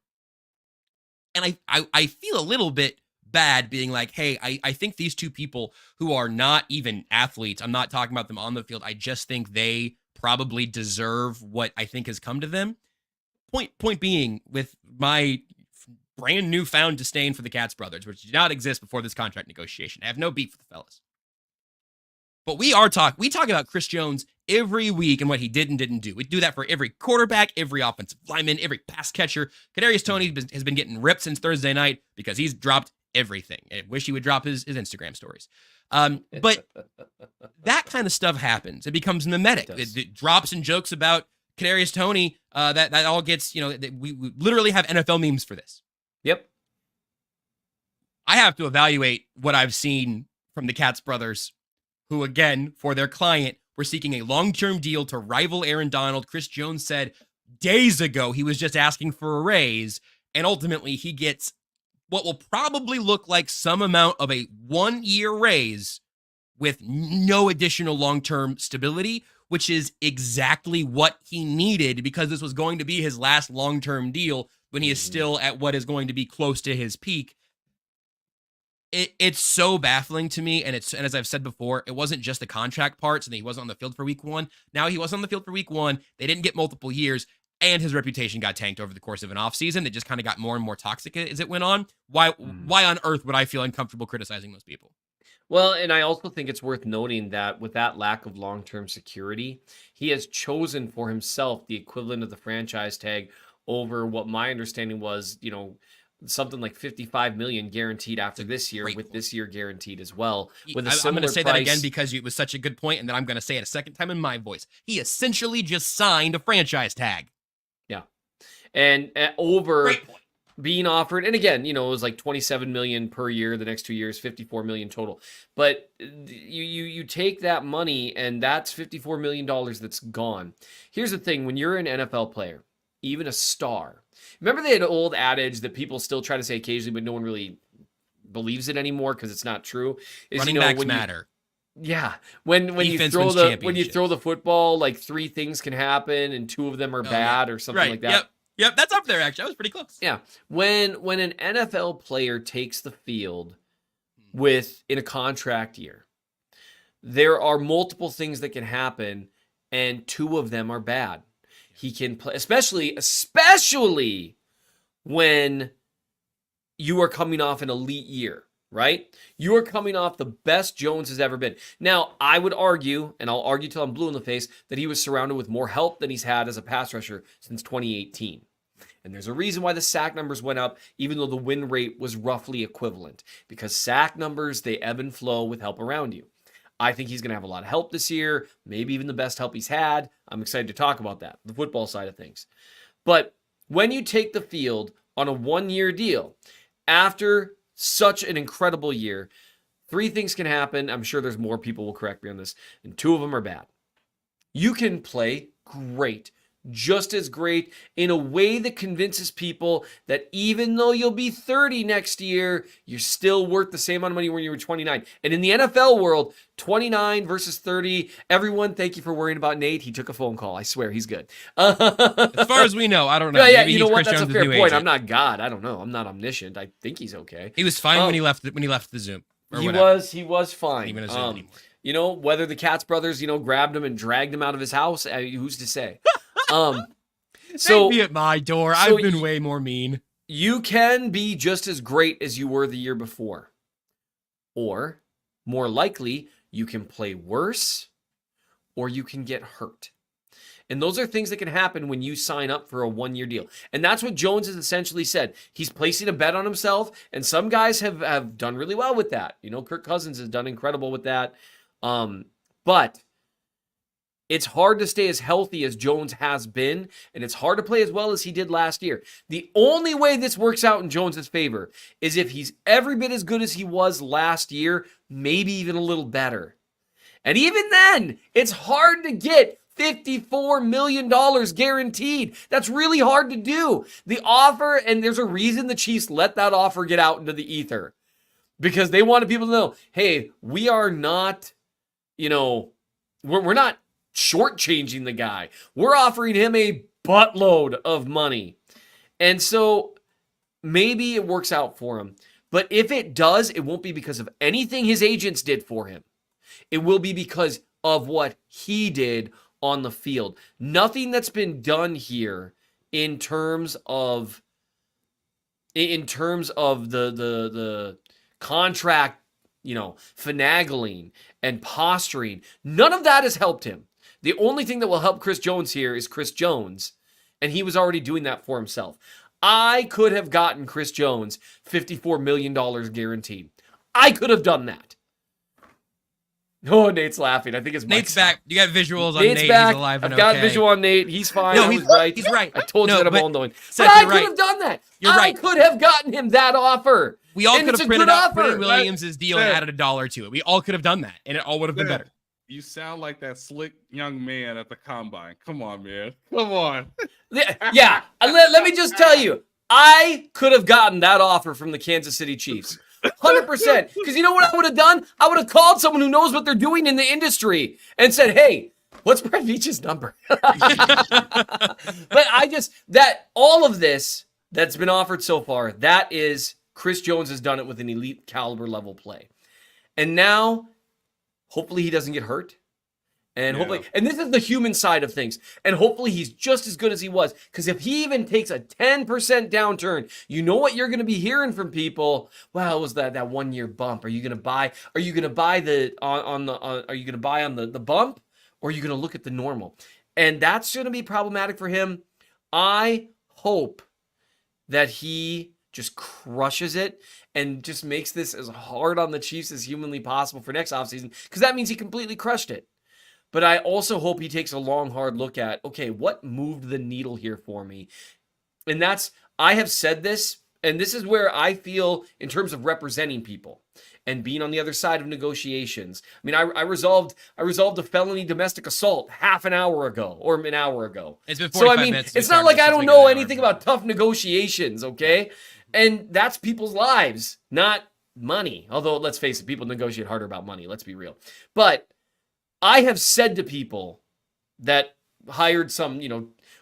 And I feel a little bit bad being like, hey, I think these two people who are not even athletes, I'm not talking about them on the field, I just think they probably deserve what I think has come to them. Point being, with my brand new found disdain for the Katz brothers, which did not exist before this contract negotiation. I have no beef with the fellas. But we talk about Chris Jones every week and what he did and didn't do. We do that for every quarterback, every offensive lineman, every pass catcher. Kadarius Toney has been getting ripped since Thursday night because he's dropped everything. I wish he would drop his Instagram stories. But that kind of stuff happens. It becomes mimetic. It drops and jokes about Kadarius Toney. That all gets, we literally have NFL memes for this. Yep. I have to evaluate what I've seen from the Katz brothers, who, again, for their client, were seeking a long-term deal to rival Aaron Donald. Chris Jones said days ago he was just asking for a raise, and ultimately he gets what will probably look like some amount of a 1-year raise with no additional long-term stability, which is exactly what he needed, because this was going to be his last long-term deal when he is still at what is going to be close to his peak. It's so baffling to me, and as I've said before, it wasn't just the contract parts, and he wasn't on the field for week 1. Now he was on the field for week 1. They didn't get multiple years, and his reputation got tanked over the course of an offseason. It just kind of got more and more toxic as it went on. Why on earth would I feel uncomfortable criticizing those people? Well, and I also think it's worth noting that with that lack of long-term security, he has chosen for himself the equivalent of the franchise tag over what my understanding was, something like $55 million guaranteed after this year, with this year guaranteed as well. With a I'm going to say price. that again because it was such a good point, and then I'm going to say it a second time in my voice. He essentially just signed a franchise tag. Yeah, and over being offered, and again, it was like $27 million per year the next 2 years, $54 million total. But you take that money, and that's $54 million that's gone. Here's the thing: when you're an NFL player, even a star. Remember they had an old adage that people still try to say occasionally, but no one really believes it anymore because it's not true. Running backs matter. Yeah, when you Defense throw wins the football, like 3 things can happen and 2 of them are bad or something like that. Yep, that's up there actually. I was pretty close. Yeah, when an NFL player takes the field in a contract year, there are multiple things that can happen, and 2 of them are bad. He can play, especially when you are coming off an elite year. Right? You are coming off the best Jones has ever been. Now, I would argue, and I'll argue till I'm blue in the face, that he was surrounded with more help than he's had as a pass rusher since 2018. And there's a reason why the sack numbers went up, even though the win rate was roughly equivalent. Because sack numbers, they ebb and flow with help around you. I think he's going to have a lot of help this year, maybe even the best help he's had. I'm excited to talk about that, the football side of things. But when you take the field on a 1-year deal, after such an incredible year, 3 things can happen. I'm sure there's more people will correct me on this, and 2 of them are bad. You can play great, just as great, in a way that convinces people that even though you'll be 30 next year, you're still worth the same amount of money when you were 29. And in the NFL world, 29 versus 30, everyone, thank you for worrying about Nate. He took a phone call. I swear, he's good. As far as we know, I don't know. Yeah, Maybe you know he's what? Chris That's a Jones' fair new point. agent. I'm not God. I don't know. I'm not omniscient. I think he's okay. He was fine when he left the Zoom. He was fine. Even a Zoom anymore. You know, whether the Katz brothers, grabbed him and dragged him out of his house, who's to say? So be at my door. I've been way more mean. You can be just as great as you were the year before. Or, more likely, you can play worse or you can get hurt. And those are things that can happen when you sign up for a 1-year deal. And that's what Jones has essentially said. He's placing a bet on himself, and some guys have done really well with that. Kirk Cousins has done incredible with that. But it's hard to stay as healthy as Jones has been, and it's hard to play as well as he did last year. The only way this works out in Jones's favor is if he's every bit as good as he was last year, maybe even a little better. And even then, it's hard to get $54 million guaranteed. That's really hard to do. The offer, and there's a reason the Chiefs let that offer get out into the ether. Because they wanted people to know, hey, we are not, we're not shortchanging the guy. We're offering him a buttload of money. And so maybe it works out for him. But if it does, it won't be because of anything his agents did for him. It will be because of what he did on the field. Nothing that's been done here in terms of the contract, finagling and posturing. None of that has helped him. The only thing that will help Chris Jones here is Chris Jones, and he was already doing that for himself. I could have gotten Chris Jones $54 million guaranteed. I could have done that. Oh, Nate's laughing. I think it's Nate's back. You got visuals on Nate's Nate. back. He's alive and I've got okay. visual on Nate. He's fine. No, I he's was right. He's right. I told you that I'm all knowing. Seth, But I you're could right. have done that. You're right. I could have gotten him that offer. We all And could it's have a printed good out offer. Quentin Williams' deal and added $1 to it. We all could have done that, and it all would have been better. You sound like that slick young man at the combine. Come on, man. Come on. Yeah. Let me just tell you, I could have gotten that offer from the Kansas City Chiefs. 100%. Because you know what I would have done? I would have called someone who knows what they're doing in the industry and said, hey, what's Brett Veach's number? But all of this that's been offered so far, that is Chris Jones has done it with an elite caliber level play. And now, hopefully he doesn't get hurt. And hopefully, and this is the human side of things. And hopefully he's just as good as he was. Because if he even takes a 10% downturn, you know what you're going to be hearing from people? Well, it was that 1 year bump. Are you going to buy? Are you going to buy are you going to buy on the bump, or are you going to look at the normal? And that's going to be problematic for him. I hope that he just crushes it and just makes this as hard on the Chiefs as humanly possible for next offseason, because that means he completely crushed it. But I also hope he takes a long, hard look at, okay, what moved the needle here for me? And I have said this, and this is where I feel in terms of representing people and being on the other side of negotiations. I mean, I resolved a felony domestic assault half an hour ago or an hour ago. It's been 45 minutes. It's not like I don't know anything about tough negotiations, okay? And that's people's lives, not money. Although, let's face it, people negotiate harder about money. Let's be real. But I have said to people that hired some,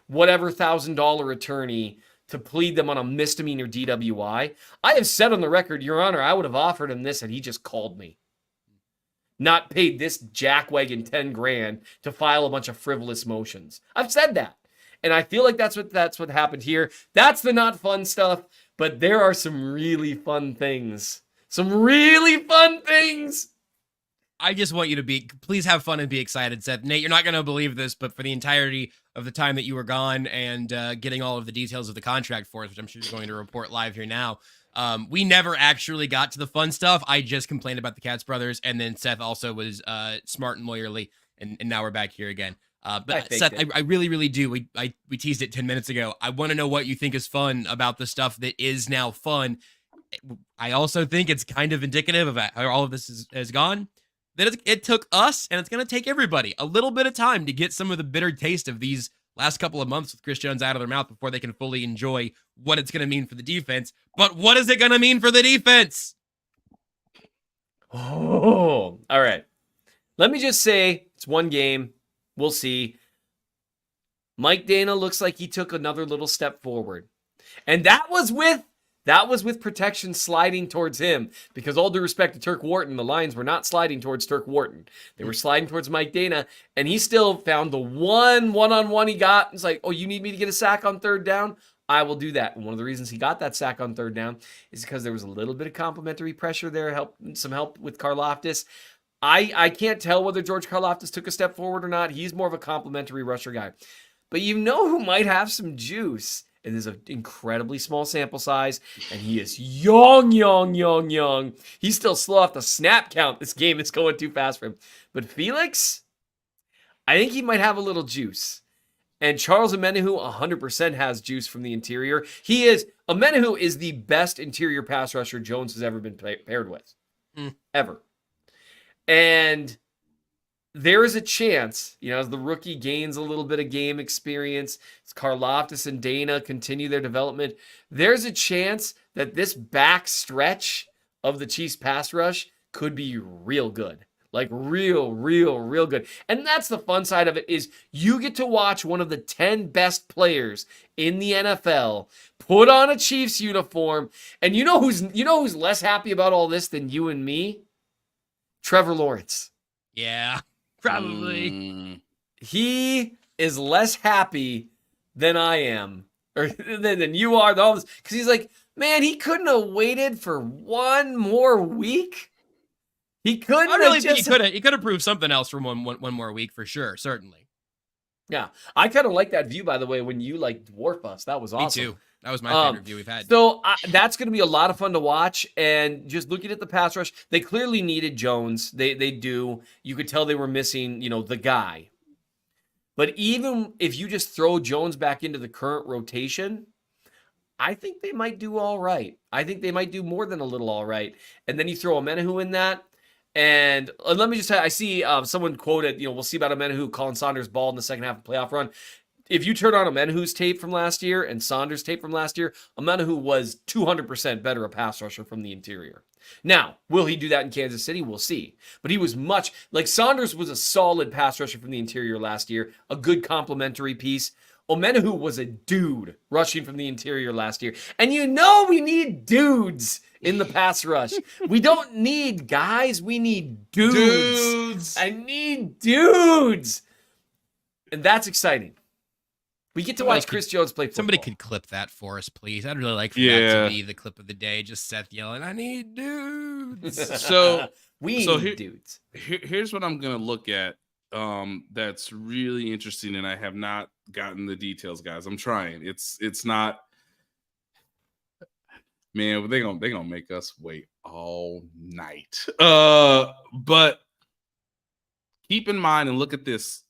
whatever $1,000 attorney to plead them on a misdemeanor DWI. I have said on the record, Your Honor, I would have offered him this and he just called me. Not paid this jackwagon 10 grand to file a bunch of frivolous motions. I've said that. And I feel like that's what happened here. That's the not fun stuff, but there are some really fun things. Some really fun things. I just want you to please have fun and be excited, Seth. Nate, you're not going to believe this, but for the entirety of the time that you were gone and getting all of the details of the contract for us, which I'm sure you're going to report live here now, we never actually got to the fun stuff. I just complained about the Katz brothers, and then Seth also was smart and lawyerly, and now we're back here again. But Seth, I really, really do. We teased it 10 minutes ago. I want to know what you think is fun about the stuff that is now fun. I also think it's kind of indicative of how all of this has gone. That it took us, and it's going to take everybody, a little bit of time to get some of the bitter taste of these last couple of months with Chris Jones out of their mouth before they can fully enjoy what it's going to mean for the defense. But what is it going to mean for the defense? Oh, all right. Let me just say it's one game. We'll see. Mike Dana looks like he took another little step forward. And that was with protection sliding towards him, because all due respect to Turk Wharton, the Lions were not sliding towards Turk Wharton. They were sliding towards Mike Dana, and he still found the one-on-one he got. It's like, oh, you need me to get a sack on third down? I will do that. And one of the reasons he got that sack on third down is because there was a little bit of complimentary pressure there, some help with Karlaftis. I can't tell whether George Karlaftis took a step forward or not. He's more of a complimentary rusher guy. But you know who might have some juice? And there's an incredibly small sample size, and he is young. He's still slow off the snap count. This game is going too fast for him. But Felix, I think he might have a little juice. And Charles Omenihu 100% has juice from the interior. Omenihu is the best interior pass rusher Jones has ever been paired with. Ever. And there is a chance, as the rookie gains a little bit of game experience, as Karlaftis and Dana continue their development, there's a chance that this back stretch of the Chiefs pass rush could be real good. Like real good. And that's the fun side of it, is you get to watch one of the 10 best players in the NFL put on a Chiefs uniform. And you know who's less happy about all this than you and me? Trevor Lawrence. Yeah. Probably. He is less happy than I am, or than you are, because he's like, man, he couldn't have waited for one more week. He couldn't. I really think he could have proved something else from one more week for sure, certainly. Yeah, I kind of like that view, by the way, when you dwarf us. That was awesome. Me too. That was my favorite view we've had. So that's going to be a lot of fun to watch. And just looking at the pass rush, they clearly needed Jones. They do. You could tell they were missing, the guy. But even if you just throw Jones back into the current rotation, I think they might do all right. I think they might do more than a little all right. And then you throw Omenihu in that. And let me just say, I see someone quoted, we'll see about Omenihu calling Saunders ball in the second half of the playoff run. If you turn on Omenihu's tape from last year and Saunders' tape from last year, Omenihu was 200% better a pass rusher from the interior. Now, will he do that in Kansas City? We'll see. But he was Saunders was a solid pass rusher from the interior last year, a good complementary piece. Omenihu was a dude rushing from the interior last year. And we need dudes in the pass rush. We don't need guys. We need dudes. I need dudes. And that's exciting. We get to watch Chris Jones play football. Somebody could clip that for us, please. I'd really like for that to be the clip of the day. Just Seth yelling, I need dudes. So we need dudes. Here's what I'm going to look at that's really interesting, and I have not gotten the details, guys. I'm trying. It's not... Man, they're gonna make us wait all night. But keep in mind and look at this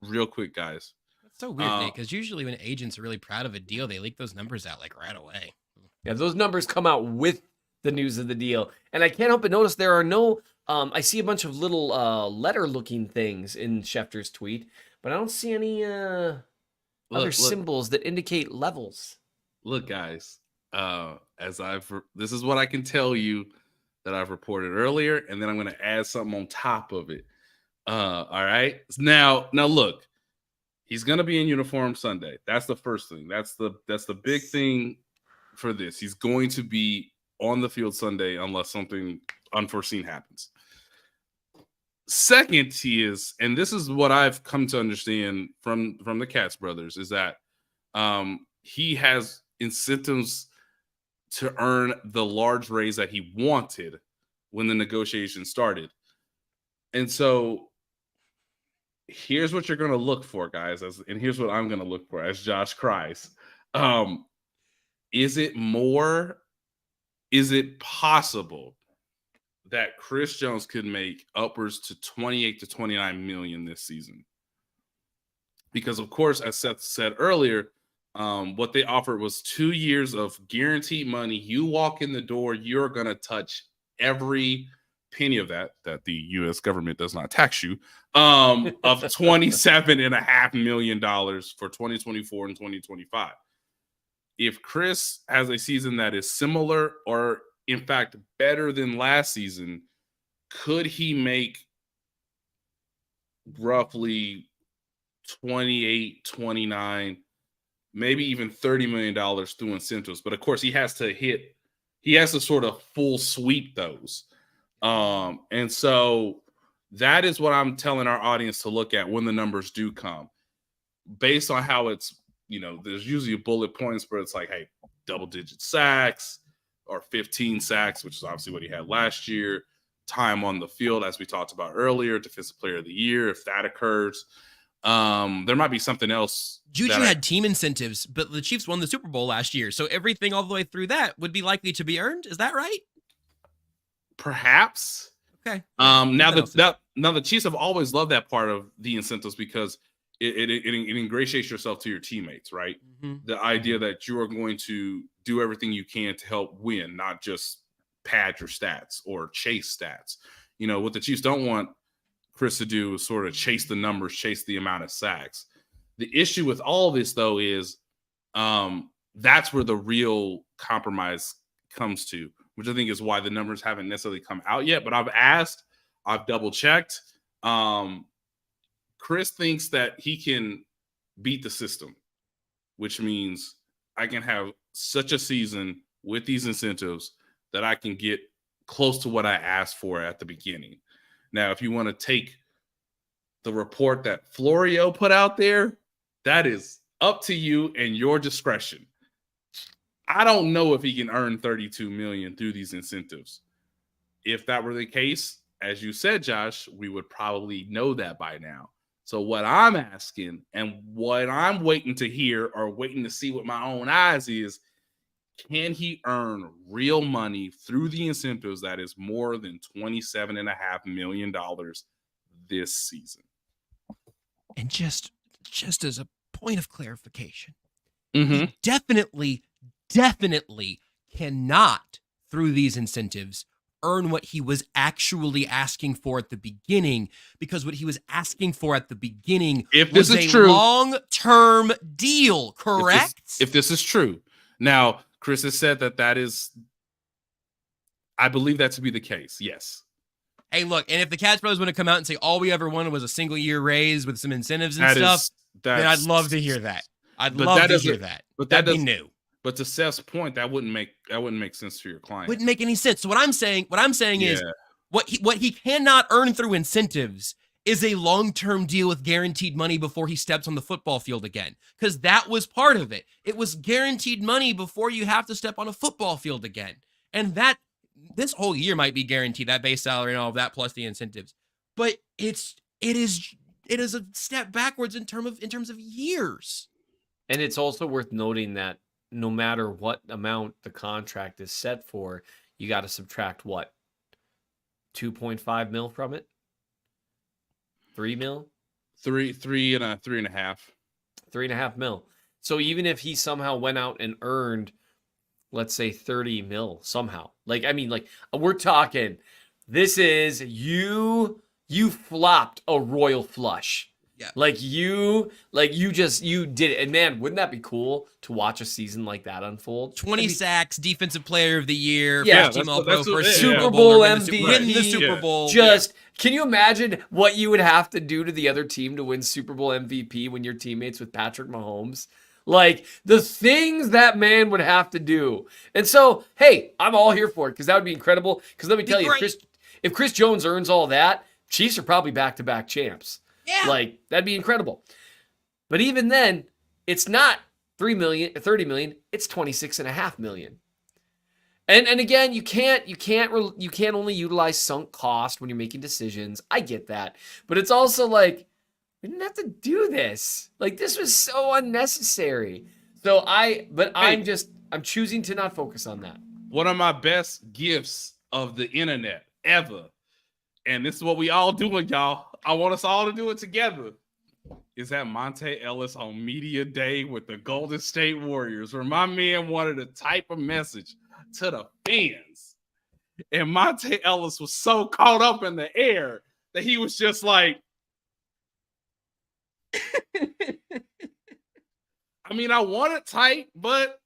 real quick, guys. That's so weird, Nate, because usually when agents are really proud of a deal, they leak those numbers out right away. Yeah, those numbers come out with the news of the deal. And I can't help but notice there are no I see a bunch of little letter-looking things in Schefter's tweet, but I don't see any other symbols that indicate levels. Look, guys. This is what I can tell you that I've reported earlier, and then I'm going to add something on top of it. All right. Now look, he's going to be in uniform Sunday. That's the first thing. That's the big thing for this. He's going to be on the field Sunday unless something unforeseen happens. Second, he is, and this is what I've come to understand from the Katz brothers, is that he has incentives to earn the large raise that he wanted when the negotiation started. And so here's what you're going to look for, guys, and here's what I'm going to look for as Josh cries. Is it possible that Chris Jones could make upwards to 28 to 29 million this season? Because, of course, as Seth said earlier, what they offered was 2 years of guaranteed money. You walk in the door, you're going to touch every penny of that the U.S. government does not tax you, of $27.5 million for 2024 and 2025. If Chris has a season that is similar or, in fact, better than last season, could he make roughly 28, 29, maybe even $30 million through incentives? But of course, he has to sort of full sweep those. And so that is what I'm telling our audience to look at when the numbers do come, based on how it's, there's usually bullet points where it's like, hey, double-digit sacks or 15 sacks, which is obviously what he had last year. Time on the field, as we talked about earlier, defensive player of the year, if that occurs. There might be something else. Juju had team incentives, but the Chiefs won the Super Bowl last year, so everything all the way through that would be likely to be earned. Is that right? Perhaps. Okay. Now the Chiefs have always loved that part of the incentives because it ingratiates yourself to your teammates, right? Mm-hmm. The idea that you are going to do everything you can to help win, not just pad your stats or chase stats. What the Chiefs don't want Chris to do is sort of chase the numbers, chase the amount of sacks. The issue with all of this, though, is that's where the real compromise comes to, which I think is why the numbers haven't necessarily come out yet. But I've double checked. Chris thinks that he can beat the system, which means I can have such a season with these incentives that I can get close to what I asked for at the beginning. Now, if you want to take the report that Florio put out there, that is up to you and your discretion. I don't know if he can earn 32 million through these incentives. If that were the case, as you said, Josh, we would probably know that by now. So what I'm asking and what I'm waiting to hear or waiting to see with my own eyes is, can he earn real money through the incentives that is more than $27.5 million this season? And just as a point of clarification, Mm-hmm. he definitely cannot, through these incentives, earn what he was actually asking for at the beginning, because what he was asking for at the beginning was a long-term deal, correct? If this is true. Now, Chris has said that is, I believe that to be the case, yes. Hey, look, and if the Katz brothers want to come out and say all we ever wanted was a single-year raise with some incentives and stuff, then I'd love to hear that. I'd love to hear that. But that'd be new. But to Seth's point, that wouldn't make sense for your client. Wouldn't make any sense. So what I'm saying is what he cannot earn through incentives is a long-term deal with guaranteed money before he steps on the football field again. Because that was part of it. It was guaranteed money before you have to step on a football field again. And that this whole year might be guaranteed, that base salary and all of that plus the incentives. But it is a step backwards in terms of years. And it's also worth noting that no matter what amount the contract is set for, you got to subtract what? 2.5 mil from it? 3 mil? Three and a 3.5. 3.5 mil. So even if he somehow went out and earned, let's say 30 mil somehow, we're talking, this is you flopped a royal flush. Yeah. Like you did it. And man, wouldn't that be cool to watch a season like that unfold? 20 sacks, defensive player of the year, Yeah, first team All-Pro, that's what- first yeah. Super Super Bowl Bowl, MVP. win the Super Yeah. Bowl. Can you imagine what you would have to do to the other team to win Super Bowl MVP when you're teammates with Patrick Mahomes? Like the things that man would have to do. And so, hey, I'm all here for it because that would be incredible. Because let me tell you, if Chris Jones earns all that, Chiefs are probably back-to-back champs. Yeah. Like that'd be incredible. But even then, it's not 30 million, it's 26.5 million. And again, you can't only utilize sunk cost when you're making decisions. I get that. But it's also like we didn't have to do this. Like this was so unnecessary. So I'm choosing to not focus on that. One of my best gifts of the internet ever, and this is what we all doing, y'all. I want us all to do it together. Is that Monte Ellis on Media Day with the Golden State Warriors, where my man wanted to type a message to the fans. And Monte Ellis was so caught up in the air that he was just like, I mean, I want it tight, but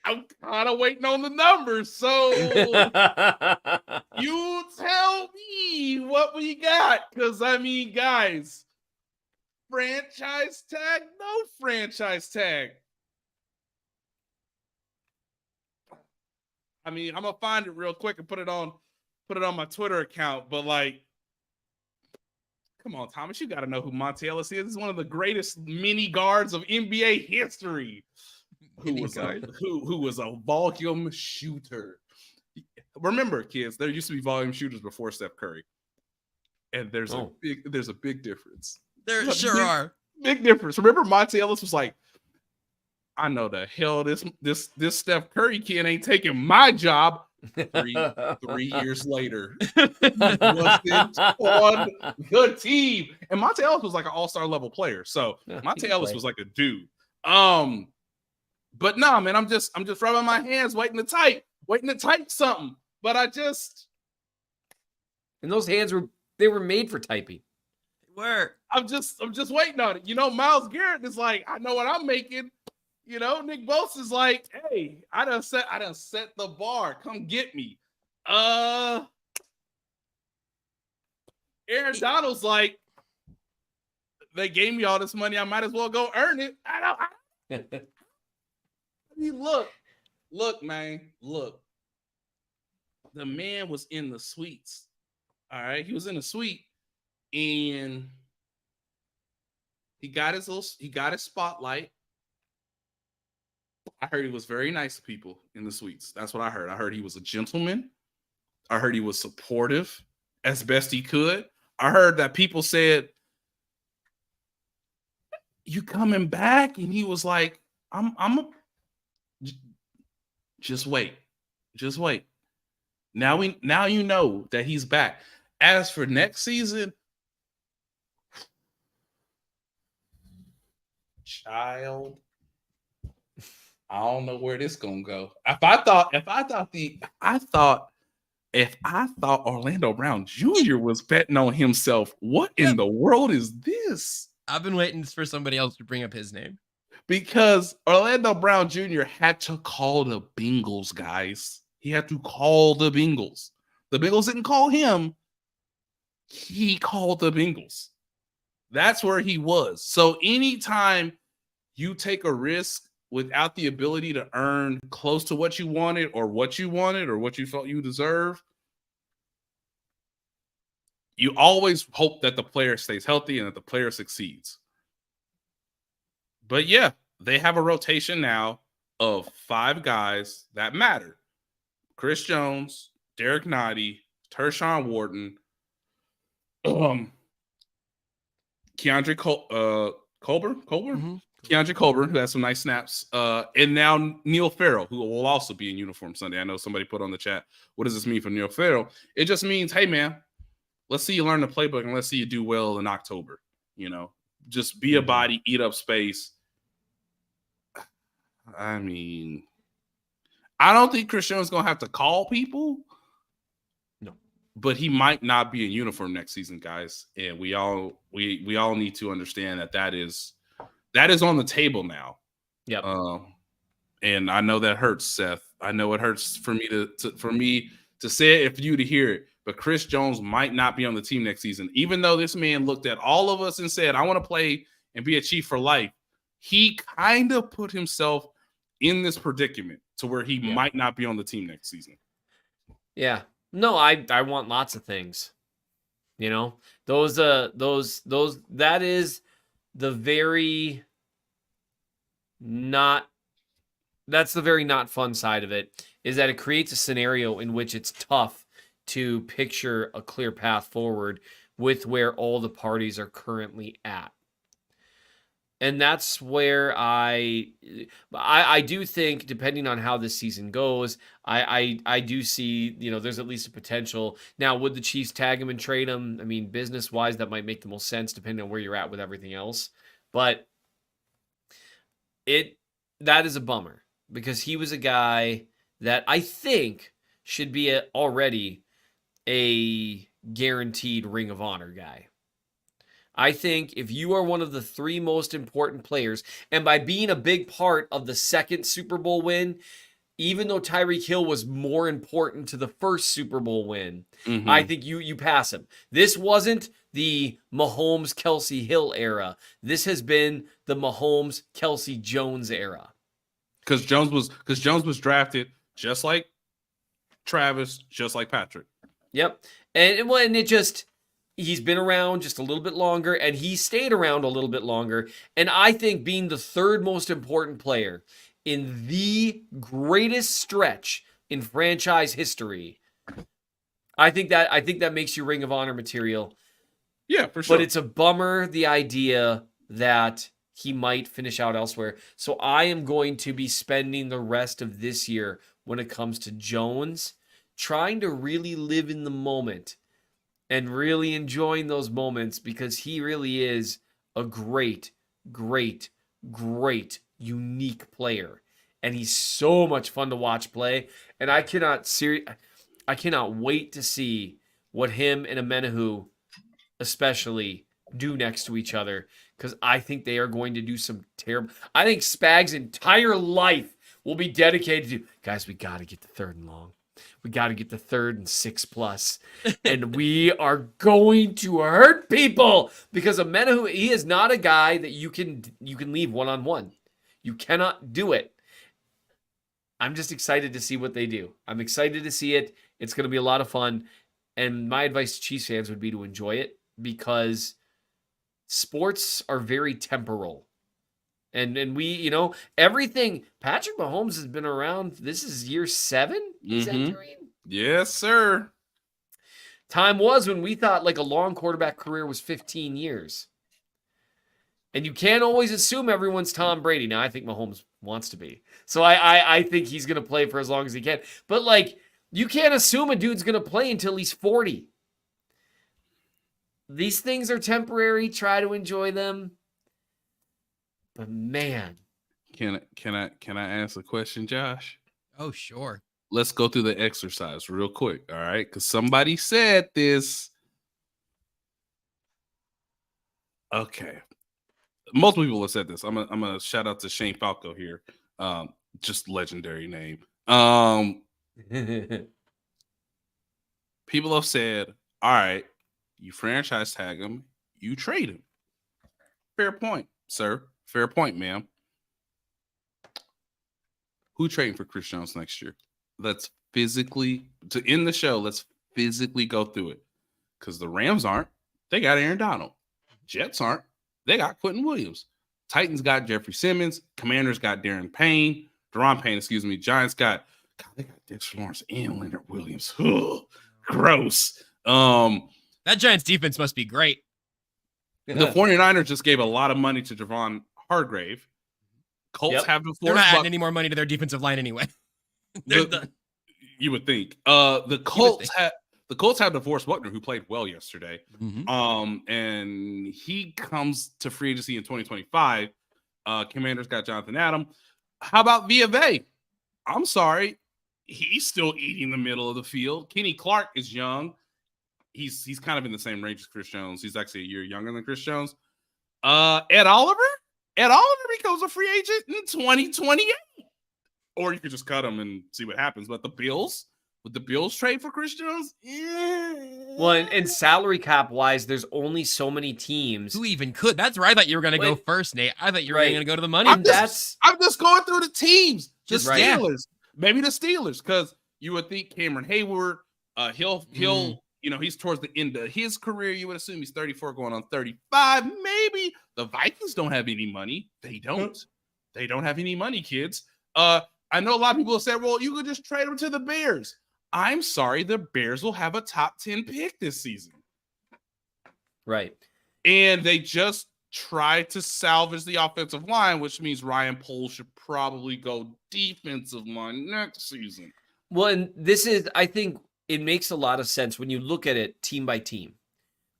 I'm kind of waiting on the numbers. So you tell me what we got. Because, I mean, guys, franchise tag, no franchise tag. I mean, I'm going to find it real quick and put it on my Twitter account. But, like, come on, Thomas, you got to know who Monte Ellis is. He's one of the greatest mini guards of NBA history. Who was a volume shooter. Remember, kids, there used to be volume shooters before Steph Curry. And there's a big difference. There sure are. Big difference. Remember, Monte Ellis was like, I know the hell this Steph Curry kid ain't taking my job. Three years later, wasn't on the team. And Monte Ellis was like an all-star level player. So Monte Ellis was like a dude. But no, man, I'm just rubbing my hands, waiting to type something. But and those hands were made for typing. I'm just waiting on it. You know, Myles Garrett is like, I know what I'm making. You know, Nick Bosa is like, hey, I done set the bar. Come get me. Aaron Donald's like, they gave me all this money. I might as well go earn it. I mean, look, man, look. The man was in the suites. All right, he was in the suite, and he got his spotlight. I heard he was very nice to people in the suites. That's what I heard. I heard he was a gentleman. I heard he was supportive as best he could. I heard that people said, "You coming back?" And he was like, just wait. Now you know that he's back. As for next season, child, I don't know where this gonna go. If I thought Orlando Brown Jr. was betting on himself, what in the world is this? I've been waiting for somebody else to bring up his name. Because Orlando Brown Jr. had to call the Bengals, guys. He had to call the Bengals. The Bengals didn't call him. He called the Bengals. That's where he was. So anytime you take a risk without the ability to earn close to what you wanted or what you felt you deserve, you always hope that the player stays healthy and that the player succeeds. But yeah, they have a rotation now of 5 guys that matter. Chris Jones, Derek Nottie, Tershawn Wharton, Keandre Colbert? Mm-hmm. Keandre Colbert, who has some nice snaps, and now Neil Farrell, who will also be in uniform Sunday. I know somebody put on the chat, what does this mean for Neil Farrell? It just means, hey, man, let's see you learn the playbook and let's see you do well in October. You know, just be a body, eat up space. I mean, I don't think Chris Jones is going to have to call people. No. but he might not be in uniform next season, guys. And we all need to understand that is on the table now. Yep. And I know that hurts, Seth. I know it hurts for me to say it and for you to hear it. But Chris Jones might not be on the team next season, even though this man looked at all of us and said, "I want to play and be a Chief for life." He kind of put himself in this predicament to where he might not be on the team next season. Yeah. No, I want lots of things. You know, those that is the very not fun side of it, is that it creates a scenario in which it's tough to picture a clear path forward with where all the parties are currently at. And that's where I do think, depending on how this season goes, I do see, there's at least a potential. Now, would the Chiefs tag him and trade him? I mean, business-wise, that might make the most sense depending on where you're at with everything else. But that is a bummer, because he was a guy that I think should be already a guaranteed Ring of Honor guy. I think if you are one of the three most important players, and by being a big part of the second Super Bowl win, even though Tyreek Hill was more important to the first Super Bowl win, I think you pass him. This wasn't the Mahomes, Kelsey Hill era. This has been the Mahomes, Kelsey Jones era. Because Jones was drafted just like Travis, just like Patrick. Yep. And it just, he's been around just a little bit longer, and he stayed around a little bit longer. And I think being the third most important player in the greatest stretch in franchise history, I think that makes you Ring of Honor material. Yeah, for sure. But it's a bummer, the idea that he might finish out elsewhere. So I am going to be spending the rest of this year, when it comes to Jones, trying to really live in the moment and really enjoying those moments, because he really is a great, great, great, unique player. And he's so much fun to watch play. And I cannot wait to see what him and Amenahu especially do next to each other, because I think they are going to do some terrible. I think Spag's entire life will be dedicated to, guys, we got to get the 3rd and long. We got to get the 3rd and 6+. And we are going to hurt people, because Amenahu, he is not a guy that you can leave one-on-one. You cannot do it. I'm just excited to see what they do. I'm excited to see it. It's going to be a lot of fun. And my advice to Chiefs fans would be to enjoy it, because sports are very temporal. And we, everything. Patrick Mahomes has been around. This is year 7 he's entering. Yes, sir. Time was when we thought like a long quarterback career was 15 years. And you can't always assume everyone's Tom Brady. Now, I think Mahomes wants to be. So I think he's going to play for as long as he can. But, like, you can't assume a dude's going to play until he's 40. These things are temporary. Try to enjoy them. But, man. Can I ask a question, Josh? Oh, sure. Let's go through the exercise real quick, all right? Because somebody said this. Okay. Multiple people have said this. I'm gonna shout out to Shane Falco here. Just legendary name. People have said, all right, you franchise tag him, you trade him. Fair point, sir. Fair point, ma'am. Who trading for Chris Jones next year? Let's physically, to end the show, let's physically go through it. Because the Rams aren't. They got Aaron Donald. Jets aren't. They got Quentin Williams. Titans got Jeffrey Simmons. Commanders got Deron Payne. Giants got, they got Dexter Lawrence and Leonard Williams. Ugh, gross. That Giants defense must be great. The 49ers just gave a lot of money to Javon Hargrave. Colts have the They're not adding any more money to their defensive line anyway. They're done. You would think. The Colts have DeForest Buckner, who played well yesterday. And he comes to free agency in 2025. Commanders got Jonathan Adam. How about Via? I'm sorry. He's still eating the middle of the field. Kenny Clark is young. he's kind of in the same range as Chris Jones. He's actually a year younger than Chris Jones. Ed Oliver becomes a free agent in 2028. Or you could just cut him and see what happens. But would the Bills trade for Chris Jones? Yeah. Well, and salary cap wise, there's only so many teams. Who even could? That's where I thought you were going to go first, Nate. I thought you were going to go to the money. I'm just going through the teams. The Steelers. Maybe the Steelers, because you would think Cameron Hayward, he'll he's towards the end of his career. You would assume he's 34 going on 35. Maybe the Vikings don't have any money. They don't. They don't have any money, kids. I know a lot of people have said, well, you could just trade them to the Bears. I'm sorry, the Bears will have a top 10 pick this season. Right. And they just tried to salvage the offensive line, which means Ryan Poles should probably go defensive line next season. Well, and I think it makes a lot of sense when you look at it team by team.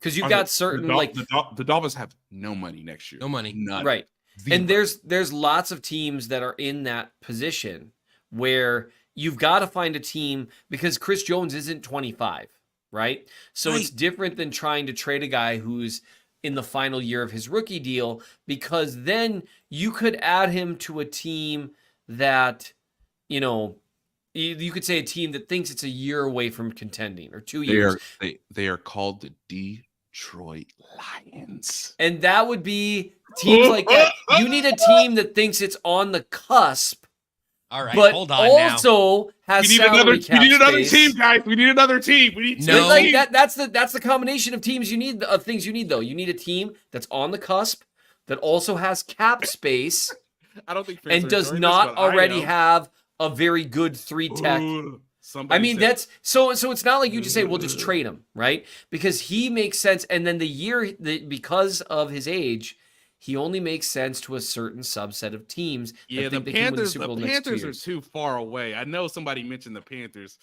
Because you've got certain, the Dolphins have no money next year. No money. None. Right. Zero. And there's lots of teams that are in that position where you've got to find a team, because Chris Jones isn't 25, right? So it's different than trying to trade a guy who's in the final year of his rookie deal, because then you could add him to a team that, you could say a team that thinks it's a year away from contending, or 2 years. They are called the Detroit Lions. And that would be teams like that. You need a team that thinks it's on the cusp. All right, but hold on also now. has salary cap We need another space. team, guys. We need another team. We need No. Like that's the combination of teams you need, of things you need, though. You need a team that's on the cusp, that also has cap space, I don't think and does not already have a very good 3-tech. I mean, that's so it's not like you just say, well, just trade him, right? Because he makes sense. And then because of his age, he only makes sense to a certain subset of teams. Yeah, the Panthers are too far away. I know somebody mentioned the Panthers.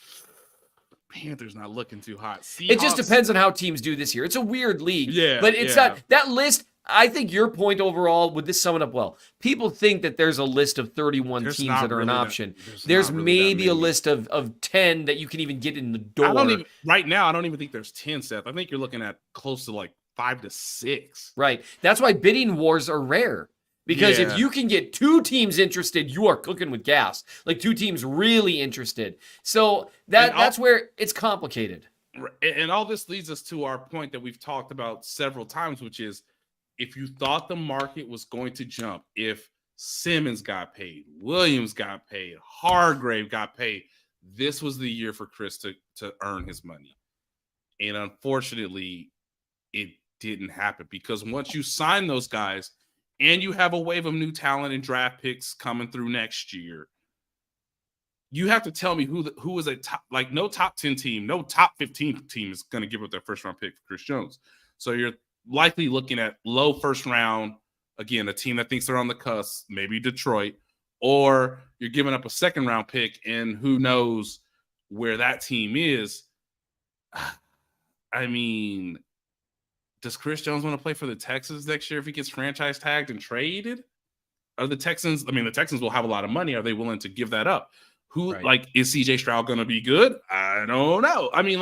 Panthers not looking too hot. It just depends on how teams do this year. It's a weird league. Yeah, but it's not that list. I think your point overall, would this sum it up well? People think that there's a list of 31 teams that are an option. There's maybe a list of 10 that you can even get in the door. Right now, I don't even think there's 10, Seth. I think you're looking at close to like 5 to 6. Right. That's why bidding wars are rare. Because if you can get 2 teams interested, you are cooking with gas. Like 2 teams really interested. So that's where it's complicated. And all this leads us to our point that we've talked about several times, which is, if you thought the market was going to jump, if Simmons got paid, Williams got paid, Hargrave got paid, this was the year for Chris to earn his money. And unfortunately, it didn't happen, because once you sign those guys and you have a wave of new talent and draft picks coming through next year, you have to tell me who is a top, like no top 10 team, no top 15 team is going to give up their first round pick for Chris Jones. So you're likely looking at low first round, again, a team that thinks they're on the cusp, maybe Detroit, or you're giving up a second round pick, and who knows where that team is. I mean, does Chris Jones want to play for the Texans next year if he gets franchise tagged and traded? Are the Texans will have a lot of money. Are they willing to give that up? Is CJ Stroud going to be good? I don't know. I mean,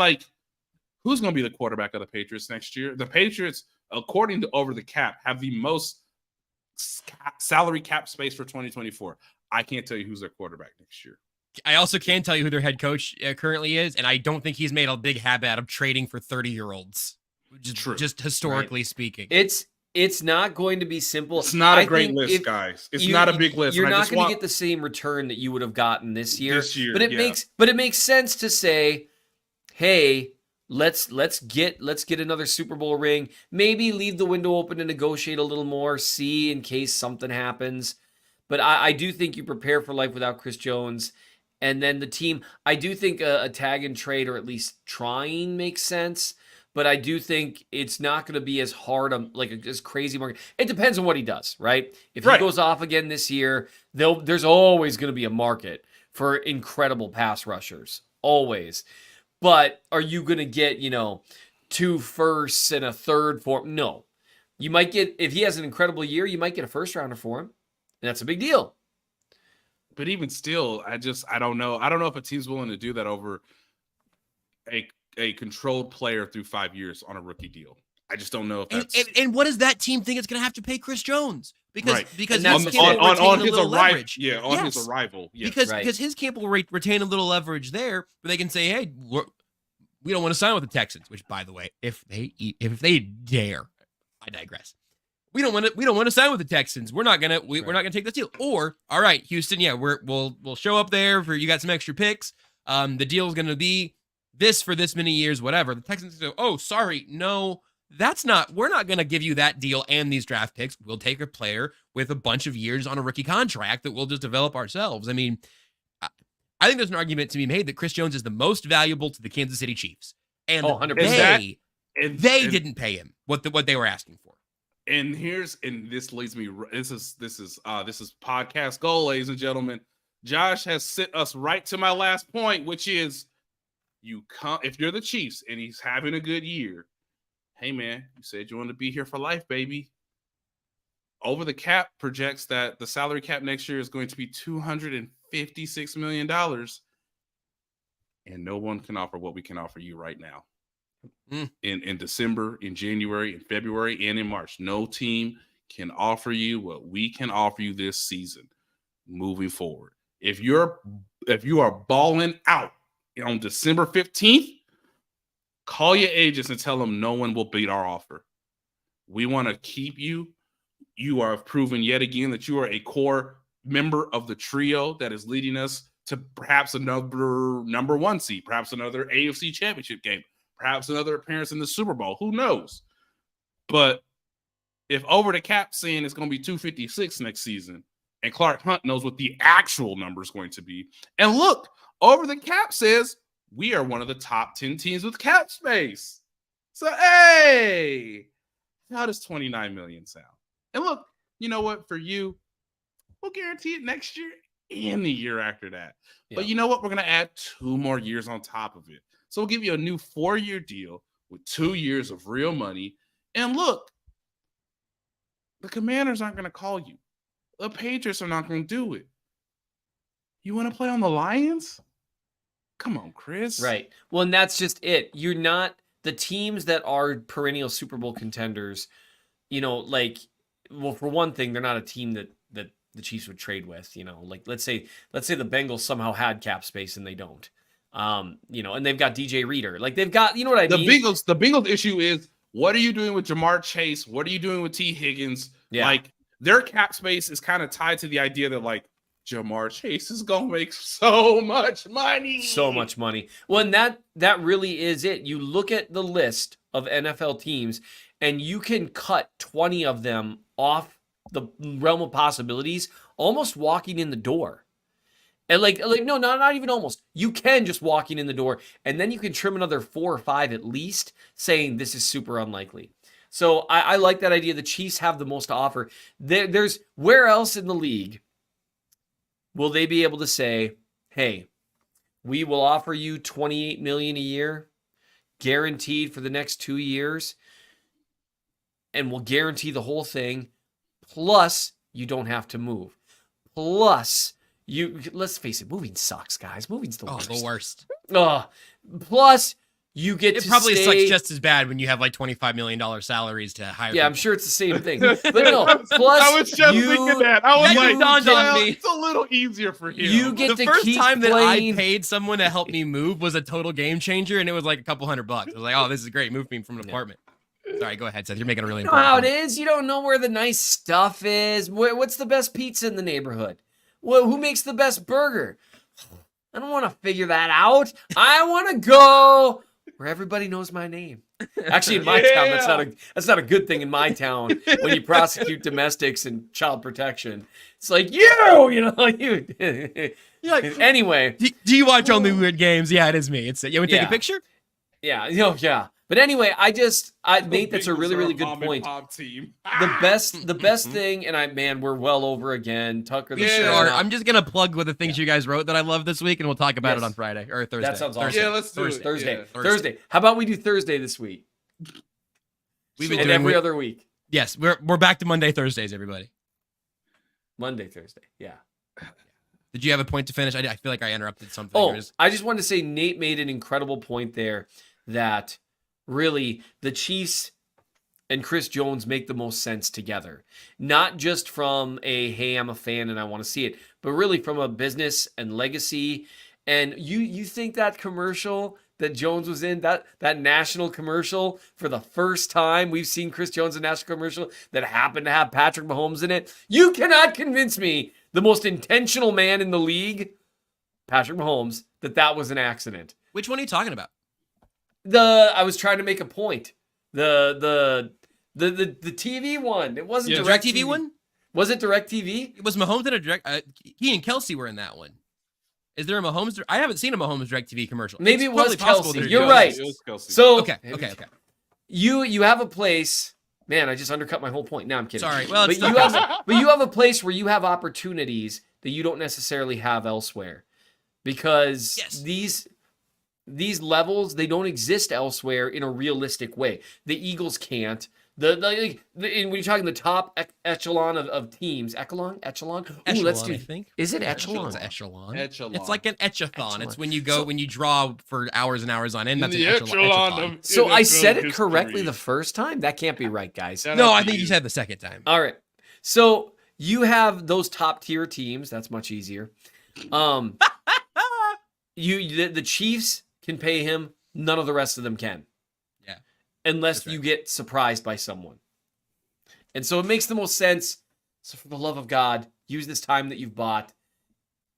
who's going to be the quarterback of the Patriots next year? The Patriots, according to Over the Cap, have the most salary cap space for 2024. I can't tell you who's their quarterback next year. I also can't tell you who their head coach currently is, and I don't think he's made a big habit out of trading for 30-year-olds. Just historically speaking. It's not going to be simple. It's not a great list, guys. It's not a big list. You're not going to get the same return that you would have gotten this year. But it makes sense to say, hey, let's get another Super Bowl ring. Maybe leave the window open to negotiate a little more, see in case something happens. But I do think you prepare for life without Chris Jones. And then the team, I do think a tag and trade, or at least trying, makes sense. But I do think it's not going to be as hard, as crazy market. It depends on what he does, right? If he goes off again this year, there's always going to be a market for incredible pass rushers. Always. But are you going to get, 2 firsts and a third for him? No. You might get, if he has an incredible year, you might get a first rounder for him. And that's a big deal. But even still, I don't know. I don't know if a team's willing to do that over a a controlled player through 5 years on a rookie deal. I just don't know if that's and what does that team think it's going to have to pay Chris Jones? Because on, his camp will retain a his little leverage. Yeah, on his arrival. Yes. Because his camp will retain a little leverage there, but they can say, hey, we don't want to sign with the Texans. Which, by the way, if they dare, I digress. We don't want to sign with the Texans. We're not gonna take this deal. Or, all right, Houston, yeah, we'll show up there for you got some extra picks. The deal is gonna be this for this many years, whatever. The Texans go, oh, sorry, no. We're not going to give you that deal and these draft picks. We'll take a player with a bunch of years on a rookie contract that we'll just develop ourselves. I mean, I think there's an argument to be made that Chris Jones is the most valuable to the Kansas City Chiefs. And 100%. they didn't pay him what they were asking for. And this leads me, this is podcast goal, ladies and gentlemen. Josh has sent us right to my last point, which is if you're the Chiefs and he's having a good year, hey, man, you said you want to be here for life, baby. Over the cap projects that the salary cap next year is going to be $256 million. And no one can offer what we can offer you right now. In December, in January, in February, and in March. No team can offer you what we can offer you this season moving forward. If you are balling out on December 15th, call your agents and tell them no one will beat our offer. We want to keep you. You are proven yet again that you are a core member of the trio that is leading us to perhaps another number one seed, perhaps another AFC championship game, perhaps another appearance in the Super Bowl. Who knows? But if over the cap saying it's going to be 256 next season, and Clark Hunt knows what the actual number is going to be, and look, over the cap says we are one of the top 10 teams with cap space. So, hey, how does 29 million sound? And look, you know what? For you, we'll guarantee it next year and the year after that. Yeah. But you know what? We're going to add 2 more years on top of it. So we'll give you a new 4-year deal with 2 years of real money. And look, the Commanders aren't going to call you. The Patriots are not going to do it. You want to play on the Lions? Come on, Chris. Right. Well, and that's just it. You're not the teams that are perennial Super Bowl contenders, well, for one thing, they're not a team that the Chiefs would trade with, like let's say the Bengals somehow had cap space and they don't, and they've got DJ Reader. Like they've got, you know what I mean? The Bengals issue is, what are you doing with Jamar Chase? What are you doing with T. Higgins? Yeah. Like their cap space is kind of tied to the idea that like, Jamar Chase is going to make so much money. So much money. Well, and that really is it. You look at the list of NFL teams, and you can cut 20 of them off the realm of possibilities, almost walking in the door. And no, not even almost. You can just walking in the door, and then you can trim another 4 or 5 at least, saying this is super unlikely. So I like that idea. The Chiefs have the most to offer. There's where else in the league will they be able to say, hey, we will offer you $28 million a year, guaranteed for the next 2 years, and we'll guarantee the whole thing, plus you don't have to move. Plus, let's face it, moving sucks, guys. Moving's the worst. Oh, the worst. Plus, you get it to probably stay... sucks just as bad when you have like $25 million salaries to hire. Yeah, people. I'm sure it's the same thing. But no, plus I was just thinking that. I was like, dawned on me. It's a little easier for him. You get the to first keep time that playing... I paid someone to help me move was a total game changer, and it was like a couple $100. I was like, oh, this is great. Move me from an apartment. Sorry, go ahead, Seth. You're making a really important how point. it is. You don't know where the nice stuff is. What's the best pizza in the neighborhood? Who makes the best burger? I don't want to figure that out. I want to go where everybody knows my name. Actually, in my town, that's not a good thing in my town when you prosecute domestics and child protection. It's like you. You're like, anyway. Do you watch Only Weird Games? Yeah, it is me. It's you want to take a picture? Yeah, yeah. But anyway, Nate, that's a really, really good point. Team. The best thing, and we're well over again. Tucker, the show. I'm just gonna plug with the things you guys wrote that I love this week, and we'll talk about it on Friday or Thursday. That sounds awesome. Yeah, let's do it. Thursday. Yeah. Thursday. How about we do Thursday this week? We've been and doing every other week. Yes, we're back to Monday, Thursdays, everybody. Monday, Thursday. Yeah. Did you have a point to finish? I feel like I interrupted something. Oh, I just wanted to say Nate made an incredible point there that really the Chiefs and Chris Jones make the most sense together. Not just from a, hey, I'm a fan and I want to see it, but really from a business and legacy. And you think that commercial that Jones was in, that national commercial, for the first time we've seen Chris Jones in a national commercial that happened to have Patrick Mahomes in it? You cannot convince me, the most intentional man in the league, Patrick Mahomes, that was an accident. Which one are you talking about? I was trying to make a point. The TV one. It wasn't Direct TV one. Was it Direct TV? It was Mahomes and a direct. He and Kelsey were in that one. Is there a Mahomes? I haven't seen a Mahomes Direct TV commercial. Maybe it's it was possible Kelsey. that You're Kelsey. right. It was Kelsey. So Okay. You have a place. Man, I just undercut my whole point. Now I'm kidding. Sorry. Well, but you have a place where you have opportunities that you don't necessarily have elsewhere, because these levels, they don't exist elsewhere in a realistic way. The Eagles can't. When you're talking the top echelon of teams, echelon. Ooh, let's do. I think. Is it echelon? It's echelon. Echelon. It's like an etchathon. It's when you go when you draw for hours and hours on end. That's the an echelon. So I NFL said it history. correctly the first time? That can't be right, guys. No, I think you said the second time. All right. So you have those top tier teams. That's much easier. The Chiefs can pay him. None of the rest of them can. Yeah. Unless you get surprised by someone. And so it makes the most sense. So for the love of God, use this time that you've bought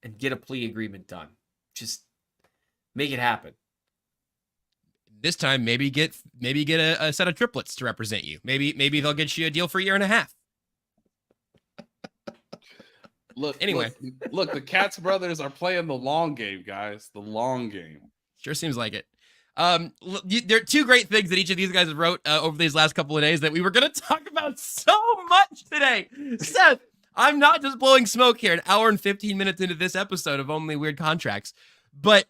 and get a plea agreement done. Just make it happen. This time, maybe get a set of triplets to represent you. Maybe they'll get you a deal for a year and a half. Look, the Katz brothers are playing the long game, guys. The long game. Sure seems like it. There are two great things that each of these guys wrote over these last couple of days that we were going to talk about so much today. Seth, I'm not just blowing smoke here an hour and 15 minutes into this episode of Only Weird Contracts, but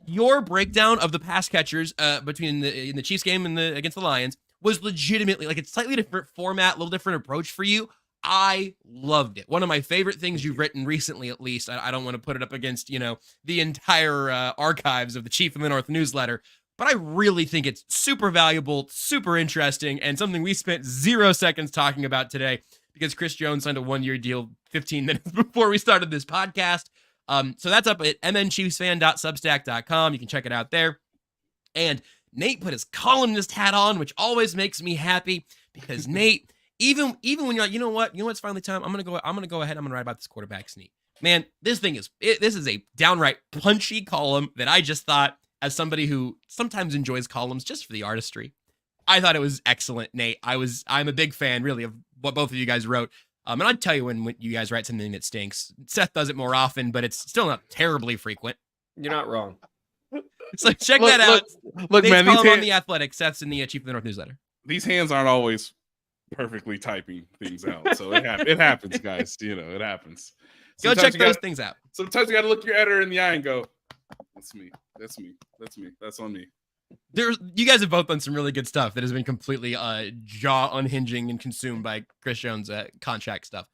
your breakdown of the pass catchers between in the Chiefs game and against the Lions was legitimately like a slightly different format, a little different approach for you. I loved it. One of my favorite things you've written recently, at least. I don't want to put it up against, the entire archives of the Chief of the North newsletter, but I really think it's super valuable, super interesting, and something we spent 0 seconds talking about today because Chris Jones signed a 1-year deal 15 minutes before we started this podcast. So that's up at mnchiefsfan.substack.com. You can check it out there. And Nate put his columnist hat on, which always makes me happy because Nate, even when you're like, you know what, it's finally time. I'm gonna go ahead. I'm gonna write about this quarterback sneak. Man, this is a downright punchy column that I just thought, as somebody who sometimes enjoys columns just for the artistry, I thought it was excellent, Nate. I'm a big fan, really, of what both of you guys wrote. And I'd tell you when you guys write something that stinks. Seth does it more often, but it's still not terribly frequent. You're not wrong. So check that out. Look, Nate's man, column on The Athletic. Seth's in the Chief of the North newsletter. These hands aren't always perfectly typing things out, so it happens, guys. It happens. Go check those things out. Sometimes you got to look your editor in the eye and go, "That's me. That's me. That's me. That's on me." You guys have both done some really good stuff that has been completely jaw unhinging and consumed by Chris Jones' contract stuff.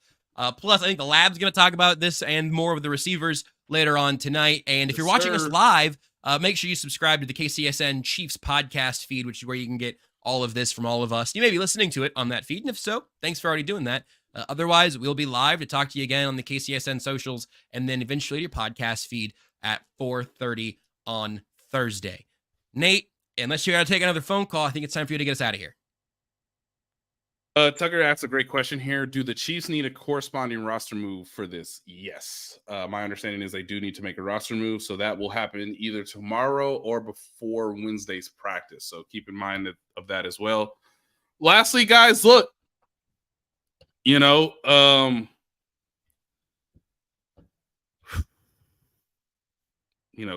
Plus, I think the lab's going to talk about this and more of the receivers later on tonight. And if you're watching us live, make sure you subscribe to the KCSN Chiefs podcast feed, which is where you can get all of this from all of us. You may be listening to it on that feed, and if so, thanks for already doing that. Otherwise, we'll be live to talk to you again on the KCSN socials, and then eventually your podcast feed at 4:30 on Thursday. Nate, unless you got to take another phone call, I think it's time for you to get us out of here. Tucker asked a great question here. Do the Chiefs need a corresponding roster move for this? Yes. My understanding is they do need to make a roster move, so that will happen either tomorrow or before Wednesday's practice. So keep in mind of that as well. Lastly, guys, look,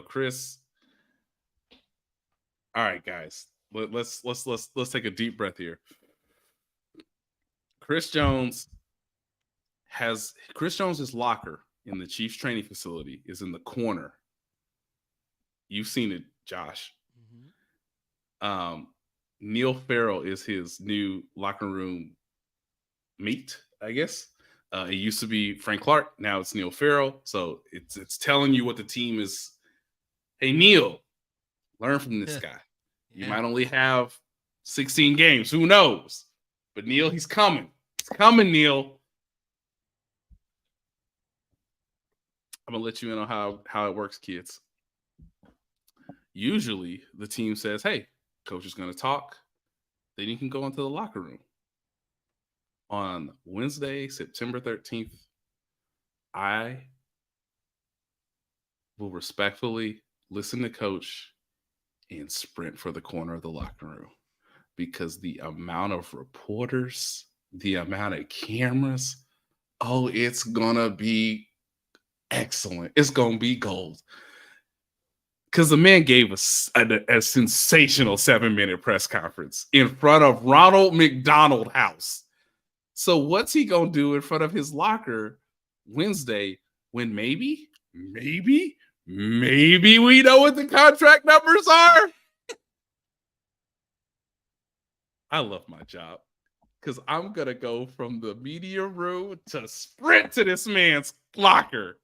Chris. All right, guys, let's take a deep breath here. Chris Jones's locker in the Chiefs training facility is in the corner. You've seen it, Josh. Mm-hmm. Neil Farrell is his new locker room mate, I guess. It used to be Frank Clark. Now it's Neil Farrell. So it's telling you what the team is. Hey, Neil, learn from this guy. You might only have 16 games. Who knows? But Neil, he's coming. He's coming, Neil. I'm going to let you in on how it works, kids. Usually, the team says, hey, coach is going to talk. Then you can go into the locker room. On Wednesday, September 13th, I will respectfully listen to coach and sprint for the corner of the locker room, because the amount of reporters, the amount of cameras, it's going to be excellent. It's going to be gold. Because the man gave us a sensational 7-minute press conference in front of Ronald McDonald House. So what's he going to do in front of his locker Wednesday when maybe we know what the contract numbers are? I love my job, because I'm going to go from the media room to sprint to this man's locker